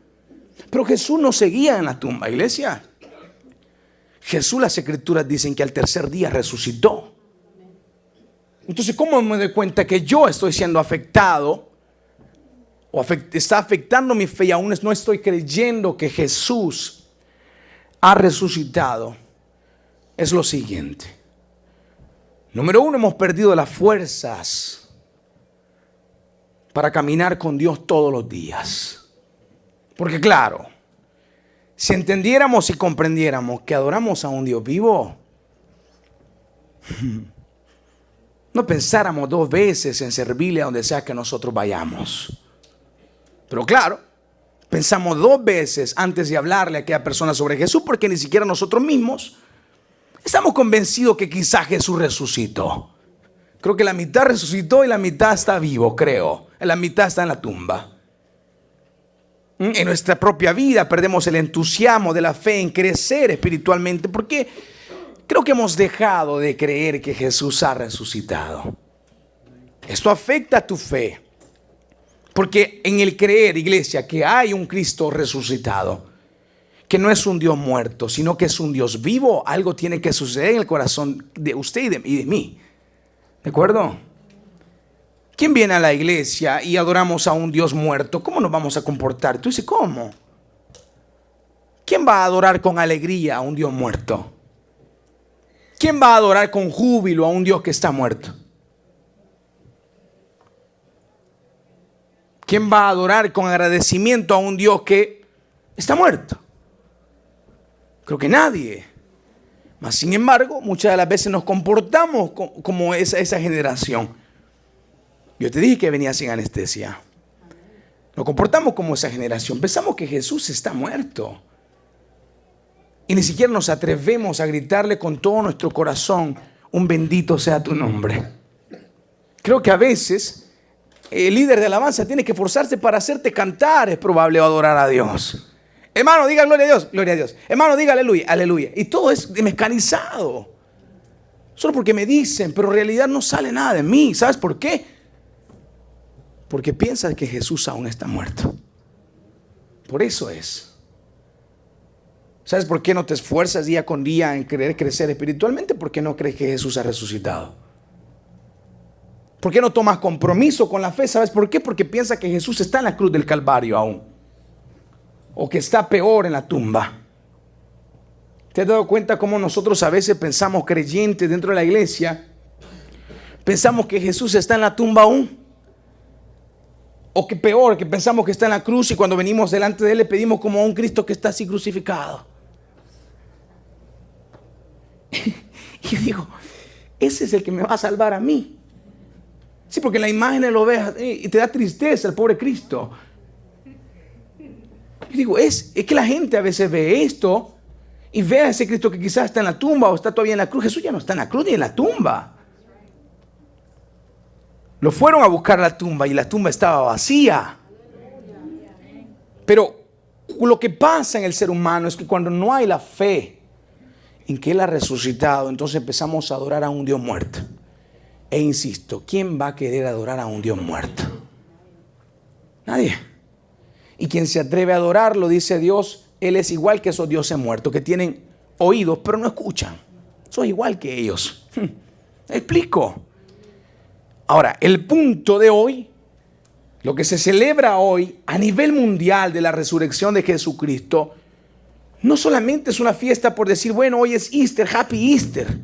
Pero Jesús no seguía en la tumba, iglesia. Jesús, las escrituras dicen que al tercer día resucitó. Entonces, ¿cómo me doy cuenta que yo estoy siendo afectado? O está afectando mi fe y aún no estoy creyendo que Jesús ha resucitado. Es lo siguiente. Número uno, hemos perdido las fuerzas para caminar con Dios todos los días. Porque claro, si entendiéramos y comprendiéramos que adoramos a un Dios vivo, no pensáramos dos veces en servirle a donde sea que nosotros vayamos. Pero claro, pensamos dos veces antes de hablarle a aquella persona sobre Jesús, porque ni siquiera nosotros mismos estamos convencidos que quizás Jesús resucitó. Creo que la mitad resucitó y la mitad está vivo, creo. La mitad está en la tumba. En nuestra propia vida perdemos el entusiasmo de la fe en crecer espiritualmente, porque creo que hemos dejado de creer que Jesús ha resucitado. Esto afecta a tu fe. Porque en el creer, iglesia, que hay un Cristo resucitado, que no es un Dios muerto, sino que es un Dios vivo, algo tiene que suceder en el corazón de usted y de mí. ¿De acuerdo? ¿Quién viene a la iglesia y adoramos a un Dios muerto? ¿Cómo nos vamos a comportar? Tú dices, ¿cómo? ¿Quién va a adorar con alegría a un Dios muerto? ¿Quién va a adorar con júbilo a un Dios que está muerto? ¿Quién va a adorar con agradecimiento a un Dios que está muerto? Creo que nadie. Mas sin embargo, muchas de las veces nos comportamos como esa generación. Yo te dije que venía sin anestesia. Nos comportamos como esa generación. Pensamos que Jesús está muerto. Y ni siquiera nos atrevemos a gritarle con todo nuestro corazón, un bendito sea tu nombre. Creo que a veces el líder de alabanza tiene que esforzarse para hacerte cantar, es probable, o adorar a Dios. Hermano, diga gloria a Dios, gloria a Dios. Hermano, diga aleluya, aleluya. Y todo es mecanizado. Solo porque me dicen, pero en realidad no sale nada de mí. ¿Sabes por qué? Porque piensas que Jesús aún está muerto. Por eso es. ¿Sabes por qué no te esfuerzas día con día en querer crecer espiritualmente? Porque no crees que Jesús ha resucitado. ¿Por qué no tomas compromiso con la fe? ¿Sabes por qué? Porque piensas que Jesús está en la cruz del Calvario aún. O que está peor en la tumba. ¿Te has dado cuenta cómo nosotros a veces pensamos, creyentes dentro de la iglesia, pensamos que Jesús está en la tumba aún? O que peor, que pensamos que está en la cruz y cuando venimos delante de Él le pedimos como a un Cristo que está así crucificado. Y yo digo, ese es el que me va a salvar a mí. Sí, porque en la imagen lo ves y te da tristeza el pobre Cristo. Yo digo, es que la gente a veces ve esto y ve a ese Cristo que quizás está en la tumba o está todavía en la cruz. Jesús ya no está en la cruz ni en la tumba. Lo fueron a buscar a la tumba y la tumba estaba vacía. Pero lo que pasa en el ser humano es que cuando no hay la fe en que Él ha resucitado, entonces empezamos a adorar a un Dios muerto. E insisto, ¿quién va a querer adorar a un Dios muerto? Nadie. Y quien se atreve a adorarlo, dice Dios, Él es igual que esos dioses muertos que tienen oídos pero no escuchan. Soy igual que ellos. ¿Me explico? Ahora, el punto de hoy, lo que se celebra hoy a nivel mundial de la resurrección de Jesucristo, no solamente es una fiesta por decir, bueno, hoy es Easter, Happy Easter,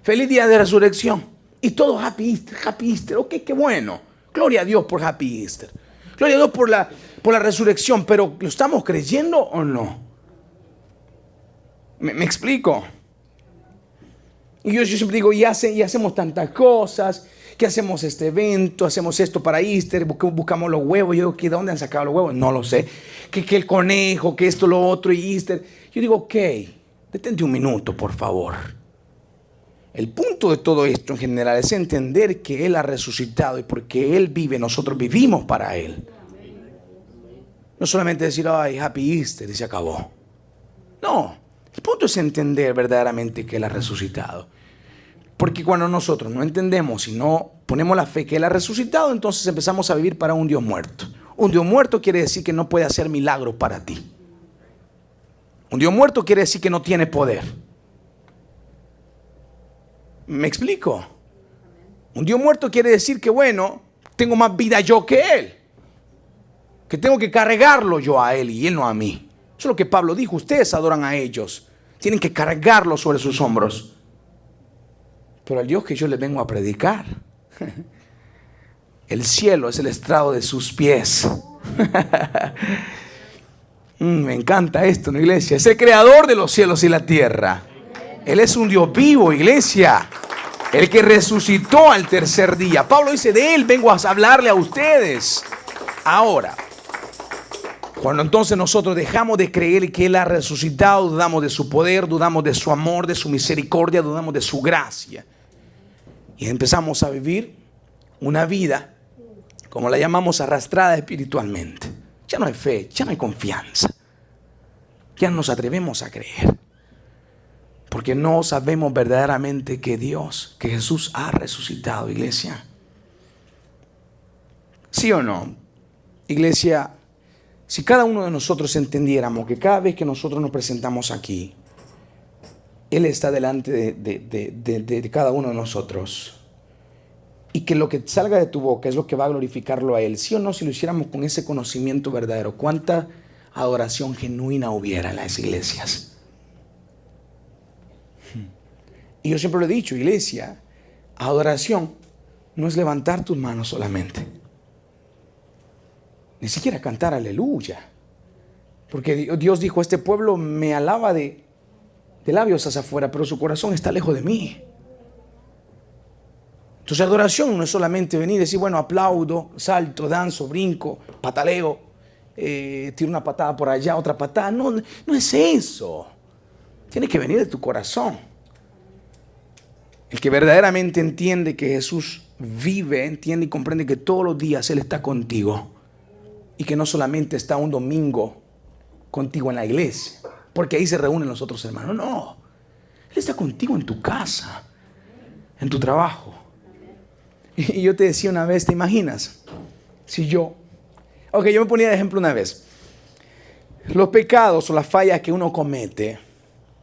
feliz día de resurrección, y todo Happy Easter, ok, qué bueno, gloria a Dios por Happy Easter, gloria a Dios por la resurrección, pero ¿lo estamos creyendo o no? ¿Me explico? Y yo siempre digo, y hacemos tantas cosas, que hacemos este evento, hacemos esto para Easter, buscamos los huevos. Yo digo, ¿de dónde han sacado los huevos? No lo sé. Que el conejo, que esto, lo otro y Easter. Yo digo, ok, detente un minuto, por favor. El punto de todo esto en general es entender que Él ha resucitado y porque Él vive, nosotros vivimos para Él. No solamente decir, ay, Happy Easter y se acabó. No, el punto es entender verdaderamente que Él ha resucitado. Porque cuando nosotros no entendemos y no ponemos la fe que Él ha resucitado, entonces empezamos a vivir para un Dios muerto. Un Dios muerto quiere decir que no puede hacer milagros para ti. Un Dios muerto quiere decir que no tiene poder. ¿Me explico? Un Dios muerto quiere decir que, bueno, tengo más vida yo que Él. Que tengo que cargarlo yo a Él y Él no a mí. Eso es lo que Pablo dijo. Ustedes adoran a ellos. Tienen que cargarlo sobre sus hombros. Pero al Dios que yo les vengo a predicar, el cielo es el estrado de sus pies. Me encanta esto, ¿no, iglesia? Es el creador de los cielos y la tierra. Él es un Dios vivo, iglesia. El que resucitó al tercer día. Pablo dice, de Él vengo a hablarle a ustedes. Ahora, cuando entonces nosotros dejamos de creer que Él ha resucitado, dudamos de su poder, dudamos de su amor, de su misericordia, dudamos de su gracia. Y empezamos a vivir una vida, como la llamamos, arrastrada espiritualmente. Ya no hay fe, ya no hay confianza. Ya no nos atrevemos a creer. Porque no sabemos verdaderamente que Dios, que Jesús ha resucitado, iglesia. ¿Sí o no? Iglesia, si cada uno de nosotros entendiéramos que cada vez que nosotros nos presentamos aquí, Él está delante de cada uno de nosotros. Y que lo que salga de tu boca es lo que va a glorificarlo a Él. ¿Sí o no? Si lo hiciéramos con ese conocimiento verdadero, ¿cuánta adoración genuina hubiera en las iglesias? Y yo siempre lo he dicho, iglesia, adoración no es levantar tus manos solamente. Ni siquiera cantar aleluya. Porque Dios dijo, este pueblo me alaba de labios hacia afuera, pero su corazón está lejos de mí. Entonces adoración no es solamente venir y decir, bueno, aplaudo, salto, danzo, brinco, pataleo, tiro una patada por allá, otra patada. No, no es eso. Tiene que venir de tu corazón. El que verdaderamente entiende que Jesús vive, entiende y comprende que todos los días Él está contigo. Y que no solamente está un domingo contigo en la iglesia, porque ahí se reúnen los otros hermanos. No, Él está contigo en tu casa, en tu trabajo. Y yo te decía una vez, ¿te imaginas? Si yo me ponía de ejemplo una vez. Los pecados o las fallas que uno comete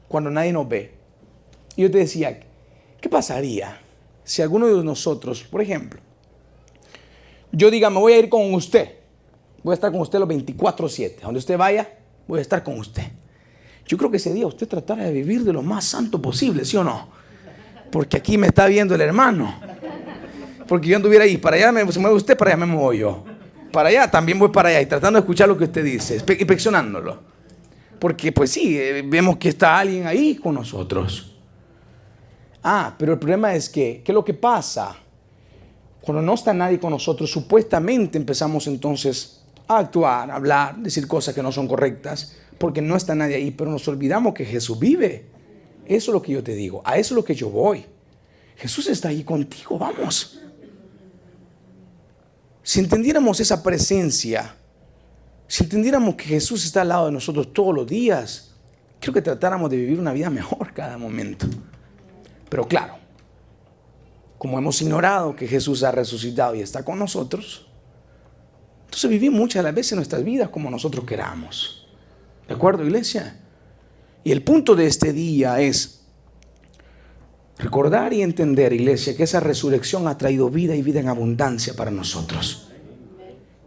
cuando nadie nos ve. Y yo te decía, ¿qué pasaría si alguno de nosotros, por ejemplo, yo diga, me voy a ir con usted, voy a estar con usted los 24/7, donde usted vaya, voy a estar con usted? Yo creo que ese día usted tratara de vivir de lo más santo posible, ¿sí o no? Porque aquí me está viendo el hermano. Porque yo anduviera ahí, para allá se mueve usted, para allá me muevo yo. Para allá también voy para allá y tratando de escuchar lo que usted dice, inspeccionándolo. Porque pues sí, vemos que está alguien ahí con nosotros. Pero el problema es que, ¿qué es lo que pasa? Cuando no está nadie con nosotros, supuestamente empezamos entonces a actuar, a hablar, decir cosas que no son correctas, porque no está nadie ahí, pero nos olvidamos que Jesús vive. Eso es lo que yo te digo, a eso es lo que yo voy. Jesús está ahí contigo, vamos. Si entendiéramos esa presencia, si entendiéramos que Jesús está al lado de nosotros todos los días, creo que tratáramos de vivir una vida mejor cada momento. Pero claro, como hemos ignorado que Jesús ha resucitado y está con nosotros, entonces vivimos muchas de las veces nuestras vidas como nosotros queramos. ¿De acuerdo, iglesia? Y el punto de este día es recordar y entender, iglesia, que esa resurrección ha traído vida y vida en abundancia para nosotros.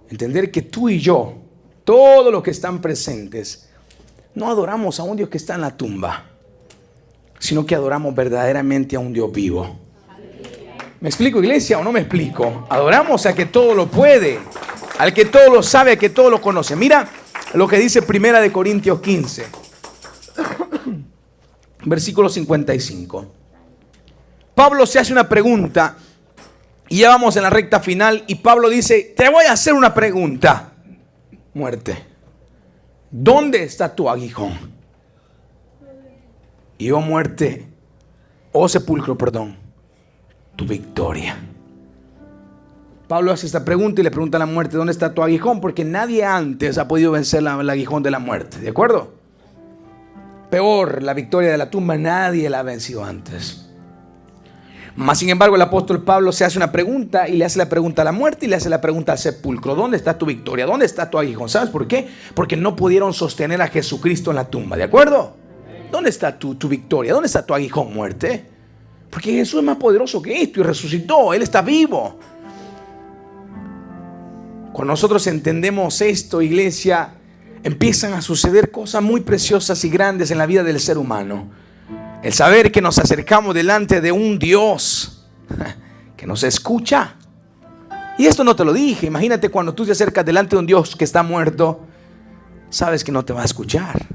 Entender que tú y yo, todos los que están presentes, no adoramos a un Dios que está en la tumba, sino que adoramos verdaderamente a un Dios vivo. ¿Me explico, iglesia, o no me explico? Adoramos a que todo lo puede, al que todo lo sabe, al que todo lo conoce. Mira lo que dice 1 Corintios 15, versículo 55. Pablo se hace una pregunta y ya vamos en la recta final y Pablo dice, te voy a hacer una pregunta. Muerte, ¿dónde está tu aguijón? Y muerte, sepulcro, tu victoria. Pablo hace esta pregunta y le pregunta a la muerte, ¿dónde está tu aguijón? Porque nadie antes ha podido vencer el aguijón de la muerte, ¿de acuerdo? Peor, la victoria de la tumba, nadie la ha vencido antes. Mas sin embargo el apóstol Pablo se hace una pregunta y le hace la pregunta a la muerte y le hace la pregunta al sepulcro. ¿Dónde está tu victoria? ¿Dónde está tu aguijón? ¿Sabes por qué? Porque no pudieron sostener a Jesucristo en la tumba, ¿de acuerdo? ¿Dónde está tu victoria? ¿Dónde está tu aguijón, muerte? Porque Jesús es más poderoso que esto y resucitó, Él está vivo. Cuando nosotros entendemos esto, iglesia, empiezan a suceder cosas muy preciosas y grandes en la vida del ser humano. El saber que nos acercamos delante de un Dios que nos escucha. Y esto no te lo dije. Imagínate cuando tú te acercas delante de un Dios que está muerto, sabes que no te va a escuchar.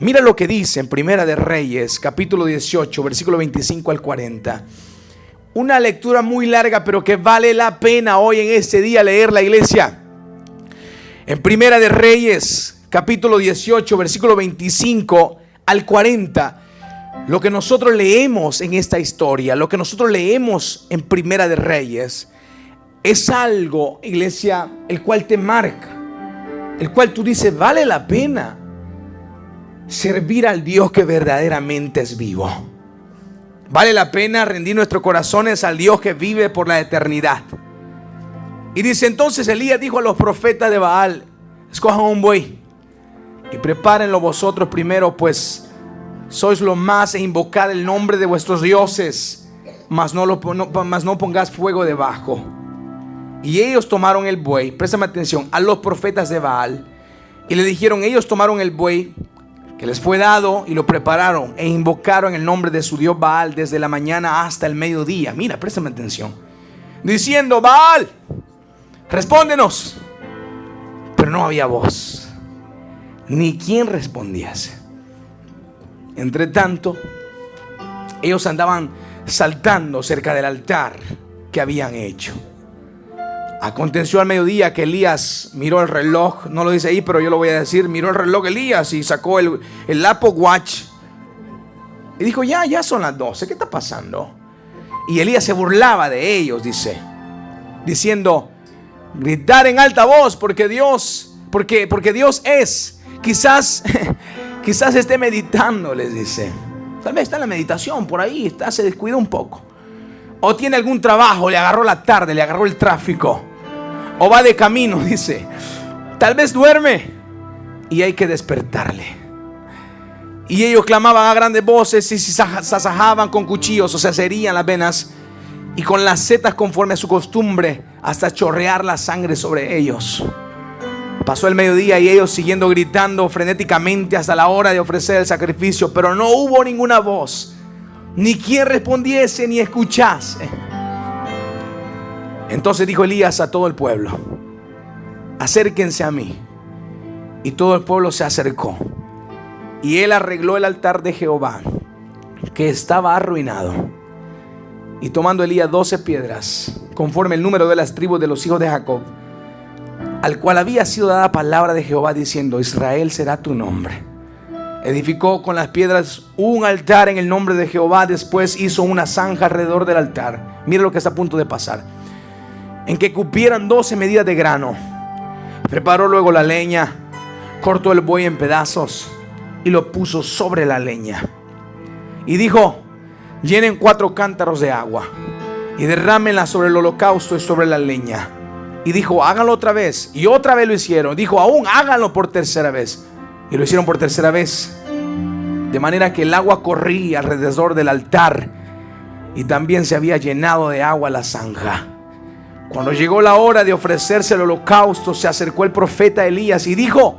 Mira lo que dice en Primera de Reyes, capítulo 18, versículo 25 al 40. Una lectura muy larga, pero que vale la pena hoy en este día leer, la iglesia. En Primera de Reyes, capítulo 18, versículo 25 al 40. Lo que nosotros leemos en esta historia, lo que nosotros leemos en Primera de Reyes, es algo, iglesia, el cual te marca, el cual tú dices, vale la pena servir al Dios que verdaderamente es vivo. Vale la pena rendir nuestros corazones al Dios que vive por la eternidad. Y dice, entonces Elías dijo a los profetas de Baal, escojan un buey y prepárenlo vosotros primero, pues sois los más, e invocad el nombre de vuestros dioses, mas no pongáis fuego debajo. Y ellos tomaron el buey, préstame atención, a los profetas de Baal, y le dijeron, ellos tomaron el buey que les fue dado y lo prepararon e invocaron el nombre de su dios Baal desde la mañana hasta el mediodía. Mira, préstame atención, diciendo, Baal, respóndenos. Pero no había voz, ni quien respondiese. Entre tanto, ellos andaban saltando cerca del altar que habían hecho. Aconteció al mediodía que Elías miró el reloj, no lo dice ahí, pero yo lo voy a decir. Miró el reloj Elías y sacó el Apple Watch y dijo: ya son las 12, ¿qué está pasando? Y Elías se burlaba de ellos, diciendo: gritar en alta voz porque Dios es. Quizás esté meditando, les dice. Tal vez está en la meditación por ahí, se descuidó un poco. O tiene algún trabajo, le agarró la tarde, le agarró el tráfico. O va de camino, dice. Tal vez duerme y hay que despertarle. Y ellos clamaban a grandes voces y se asajaban con cuchillos, o sea, se herían las venas, y con las setas conforme a su costumbre, hasta chorrear la sangre sobre ellos. Pasó el mediodía y ellos siguiendo gritando frenéticamente hasta la hora de ofrecer el sacrificio, pero no hubo ninguna voz, ni quien respondiese ni escuchase. Entonces dijo Elías a todo el pueblo: acérquense a mí. Y todo el pueblo se acercó. Y él arregló el altar de Jehová, que estaba arruinado. Y tomando Elías 12 piedras, conforme el número de las tribus de los hijos de Jacob, al cual había sido dada palabra de Jehová diciendo: Israel será tu nombre, edificó con las piedras un altar en el nombre de Jehová. Después hizo una zanja alrededor del altar. Mira lo que está a punto de pasar: en que cupieran 12 medidas de grano. Preparó luego la leña, cortó el buey en pedazos y lo puso sobre la leña. Y dijo: llenen 4 cántaros de agua y derrámenla sobre el holocausto y sobre la leña. Y dijo: háganlo otra vez. Y otra vez lo hicieron. Dijo: aún háganlo por tercera vez. Y lo hicieron por tercera vez, de manera que el agua corría alrededor del altar, y también se había llenado de agua la zanja. Cuando llegó la hora de ofrecerse el holocausto, se acercó el profeta Elías y dijo: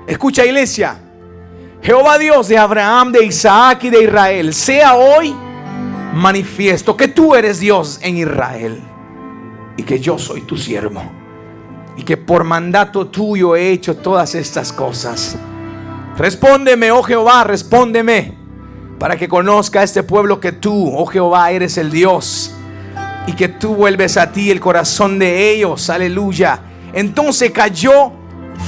escucha, iglesia, Jehová Dios de Abraham, de Isaac y de Israel, sea hoy manifiesto que tú eres Dios en Israel, y que yo soy tu siervo, y que por mandato tuyo he hecho todas estas cosas. Respóndeme, oh Jehová, respóndeme, para que conozca este pueblo que tú, oh Jehová, eres el Dios, y que tú vuelves a ti el corazón de ellos. Aleluya. Entonces cayó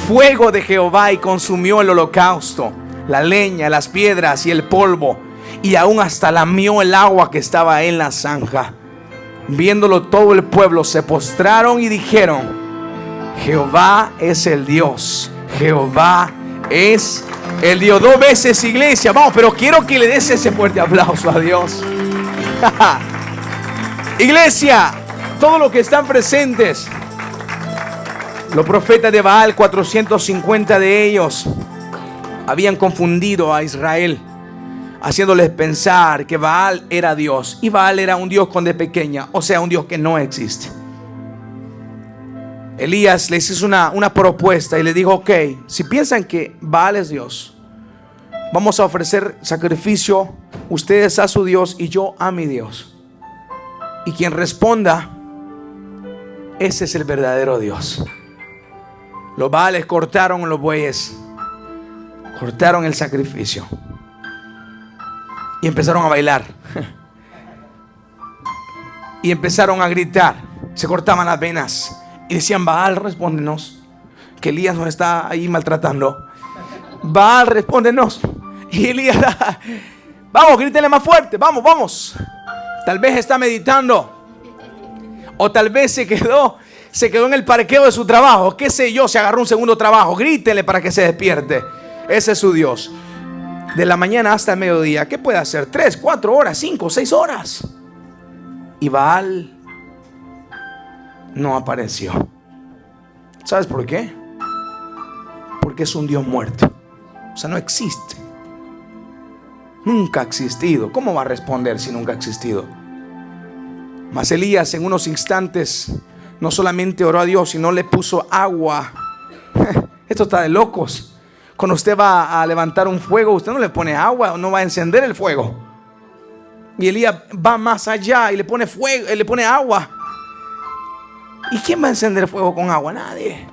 fuego de Jehová y consumió el holocausto, la leña, las piedras y el polvo, y aún hasta lamió el agua que estaba en la zanja. Viéndolo todo el pueblo se postraron y dijeron: Jehová es el Dios, Jehová es el Dios. 2 veces, iglesia, vamos, pero quiero que le des ese fuerte aplauso a Dios. Iglesia, todos los que están presentes, los profetas de Baal, 450 de ellos, habían confundido a Israel, haciéndoles pensar que Baal era Dios. Y Baal era un Dios con D pequeña, o sea, un Dios que no existe. Elías les hizo una propuesta y les dijo: ok, si piensan que Baal es Dios, vamos a ofrecer sacrificio, ustedes a su Dios y yo a mi Dios. Y quien responda, ese es el verdadero Dios. Los Baales cortaron los bueyes, cortaron el sacrificio y empezaron a bailar y empezaron a gritar. Se cortaban las venas y decían: Baal, respóndenos, que Elías nos está ahí maltratando. Baal, respóndenos. Y Elías: vamos, grítenle más fuerte, vamos. Tal vez está meditando, o tal vez se quedó en el parqueo de su trabajo, qué sé yo, se agarró un segundo trabajo. Grítenle para que se despierte. Ese es su Dios. De la mañana hasta el mediodía, ¿qué puede hacer? 3, 4 horas, 5, 6 horas. Y Baal no apareció. ¿Sabes por qué? Porque es un Dios muerto. O sea, no existe. Nunca ha existido. ¿Cómo va a responder si nunca ha existido? Mas Elías en unos instantes no solamente oró a Dios, sino le puso agua. Esto está de locos. Cuando usted va a levantar un fuego, usted no le pone agua, no va a encender el fuego. Y Elías va más allá y le pone fuego, le pone agua. ¿Y quién va a encender fuego con agua? Nadie.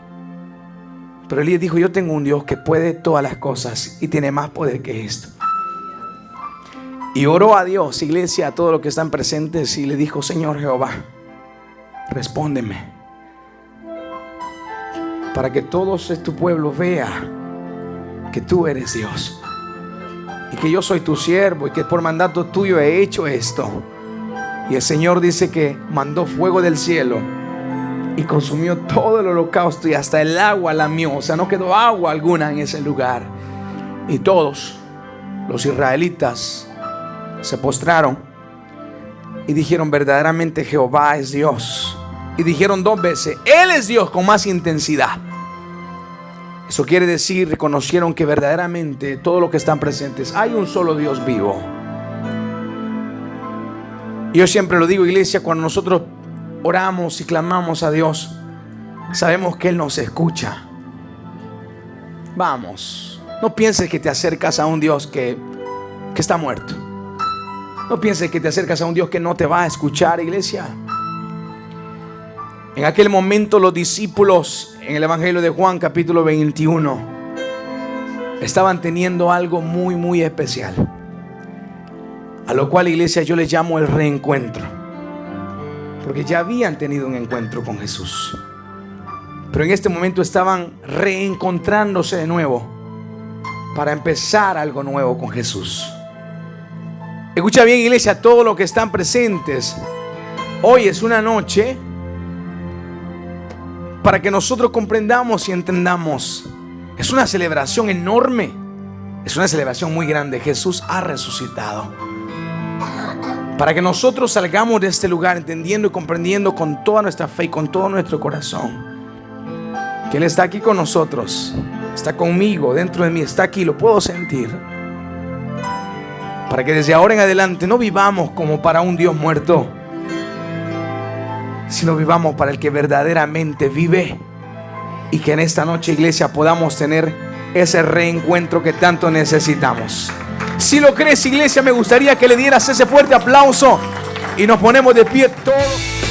Pero Elías dijo: yo tengo un Dios que puede todas las cosas y tiene más poder que esto. Y oró a Dios, iglesia, a todos los que están presentes, y le dijo: Señor Jehová, respóndeme, para que todo tu pueblo vea que tú eres Dios y que yo soy tu siervo y que por mandato tuyo he hecho esto. Y el Señor dice que mandó fuego del cielo y consumió todo el holocausto, y hasta el agua lamió. O sea, no quedó agua alguna en ese lugar. Y todos los israelitas se postraron y dijeron: verdaderamente Jehová es Dios. Y dijeron 2 veces: Él es Dios, con más intensidad. Eso quiere decir, reconocieron que verdaderamente todos los que están presentes, hay un solo Dios vivo. Y yo siempre lo digo, iglesia, cuando nosotros oramos y clamamos a Dios, sabemos que Él nos escucha. Vamos, no pienses que te acercas a un Dios que está muerto. No pienses que te acercas a un Dios que no te va a escuchar, iglesia. En aquel momento los discípulos, en el Evangelio de Juan capítulo 21, estaban teniendo algo muy, muy especial, a lo cual, iglesia, yo les llamo el reencuentro, porque ya habían tenido un encuentro con Jesús, pero en este momento estaban reencontrándose de nuevo para empezar algo nuevo con Jesús. Escucha bien, iglesia, todos los que están presentes, hoy es una noche para que nosotros comprendamos y entendamos. Es una celebración enorme, es una celebración muy grande. Jesús ha resucitado, para que nosotros salgamos de este lugar entendiendo y comprendiendo con toda nuestra fe y con todo nuestro corazón que Él está aquí con nosotros, está conmigo, dentro de mí, está aquí, lo puedo sentir. Para que desde ahora en adelante no vivamos como para un Dios muerto, sino vivamos para el que verdaderamente vive. Y que en esta noche, iglesia, podamos tener ese reencuentro que tanto necesitamos. Si lo crees, iglesia, me gustaría que le dieras ese fuerte aplauso y nos ponemos de pie todos.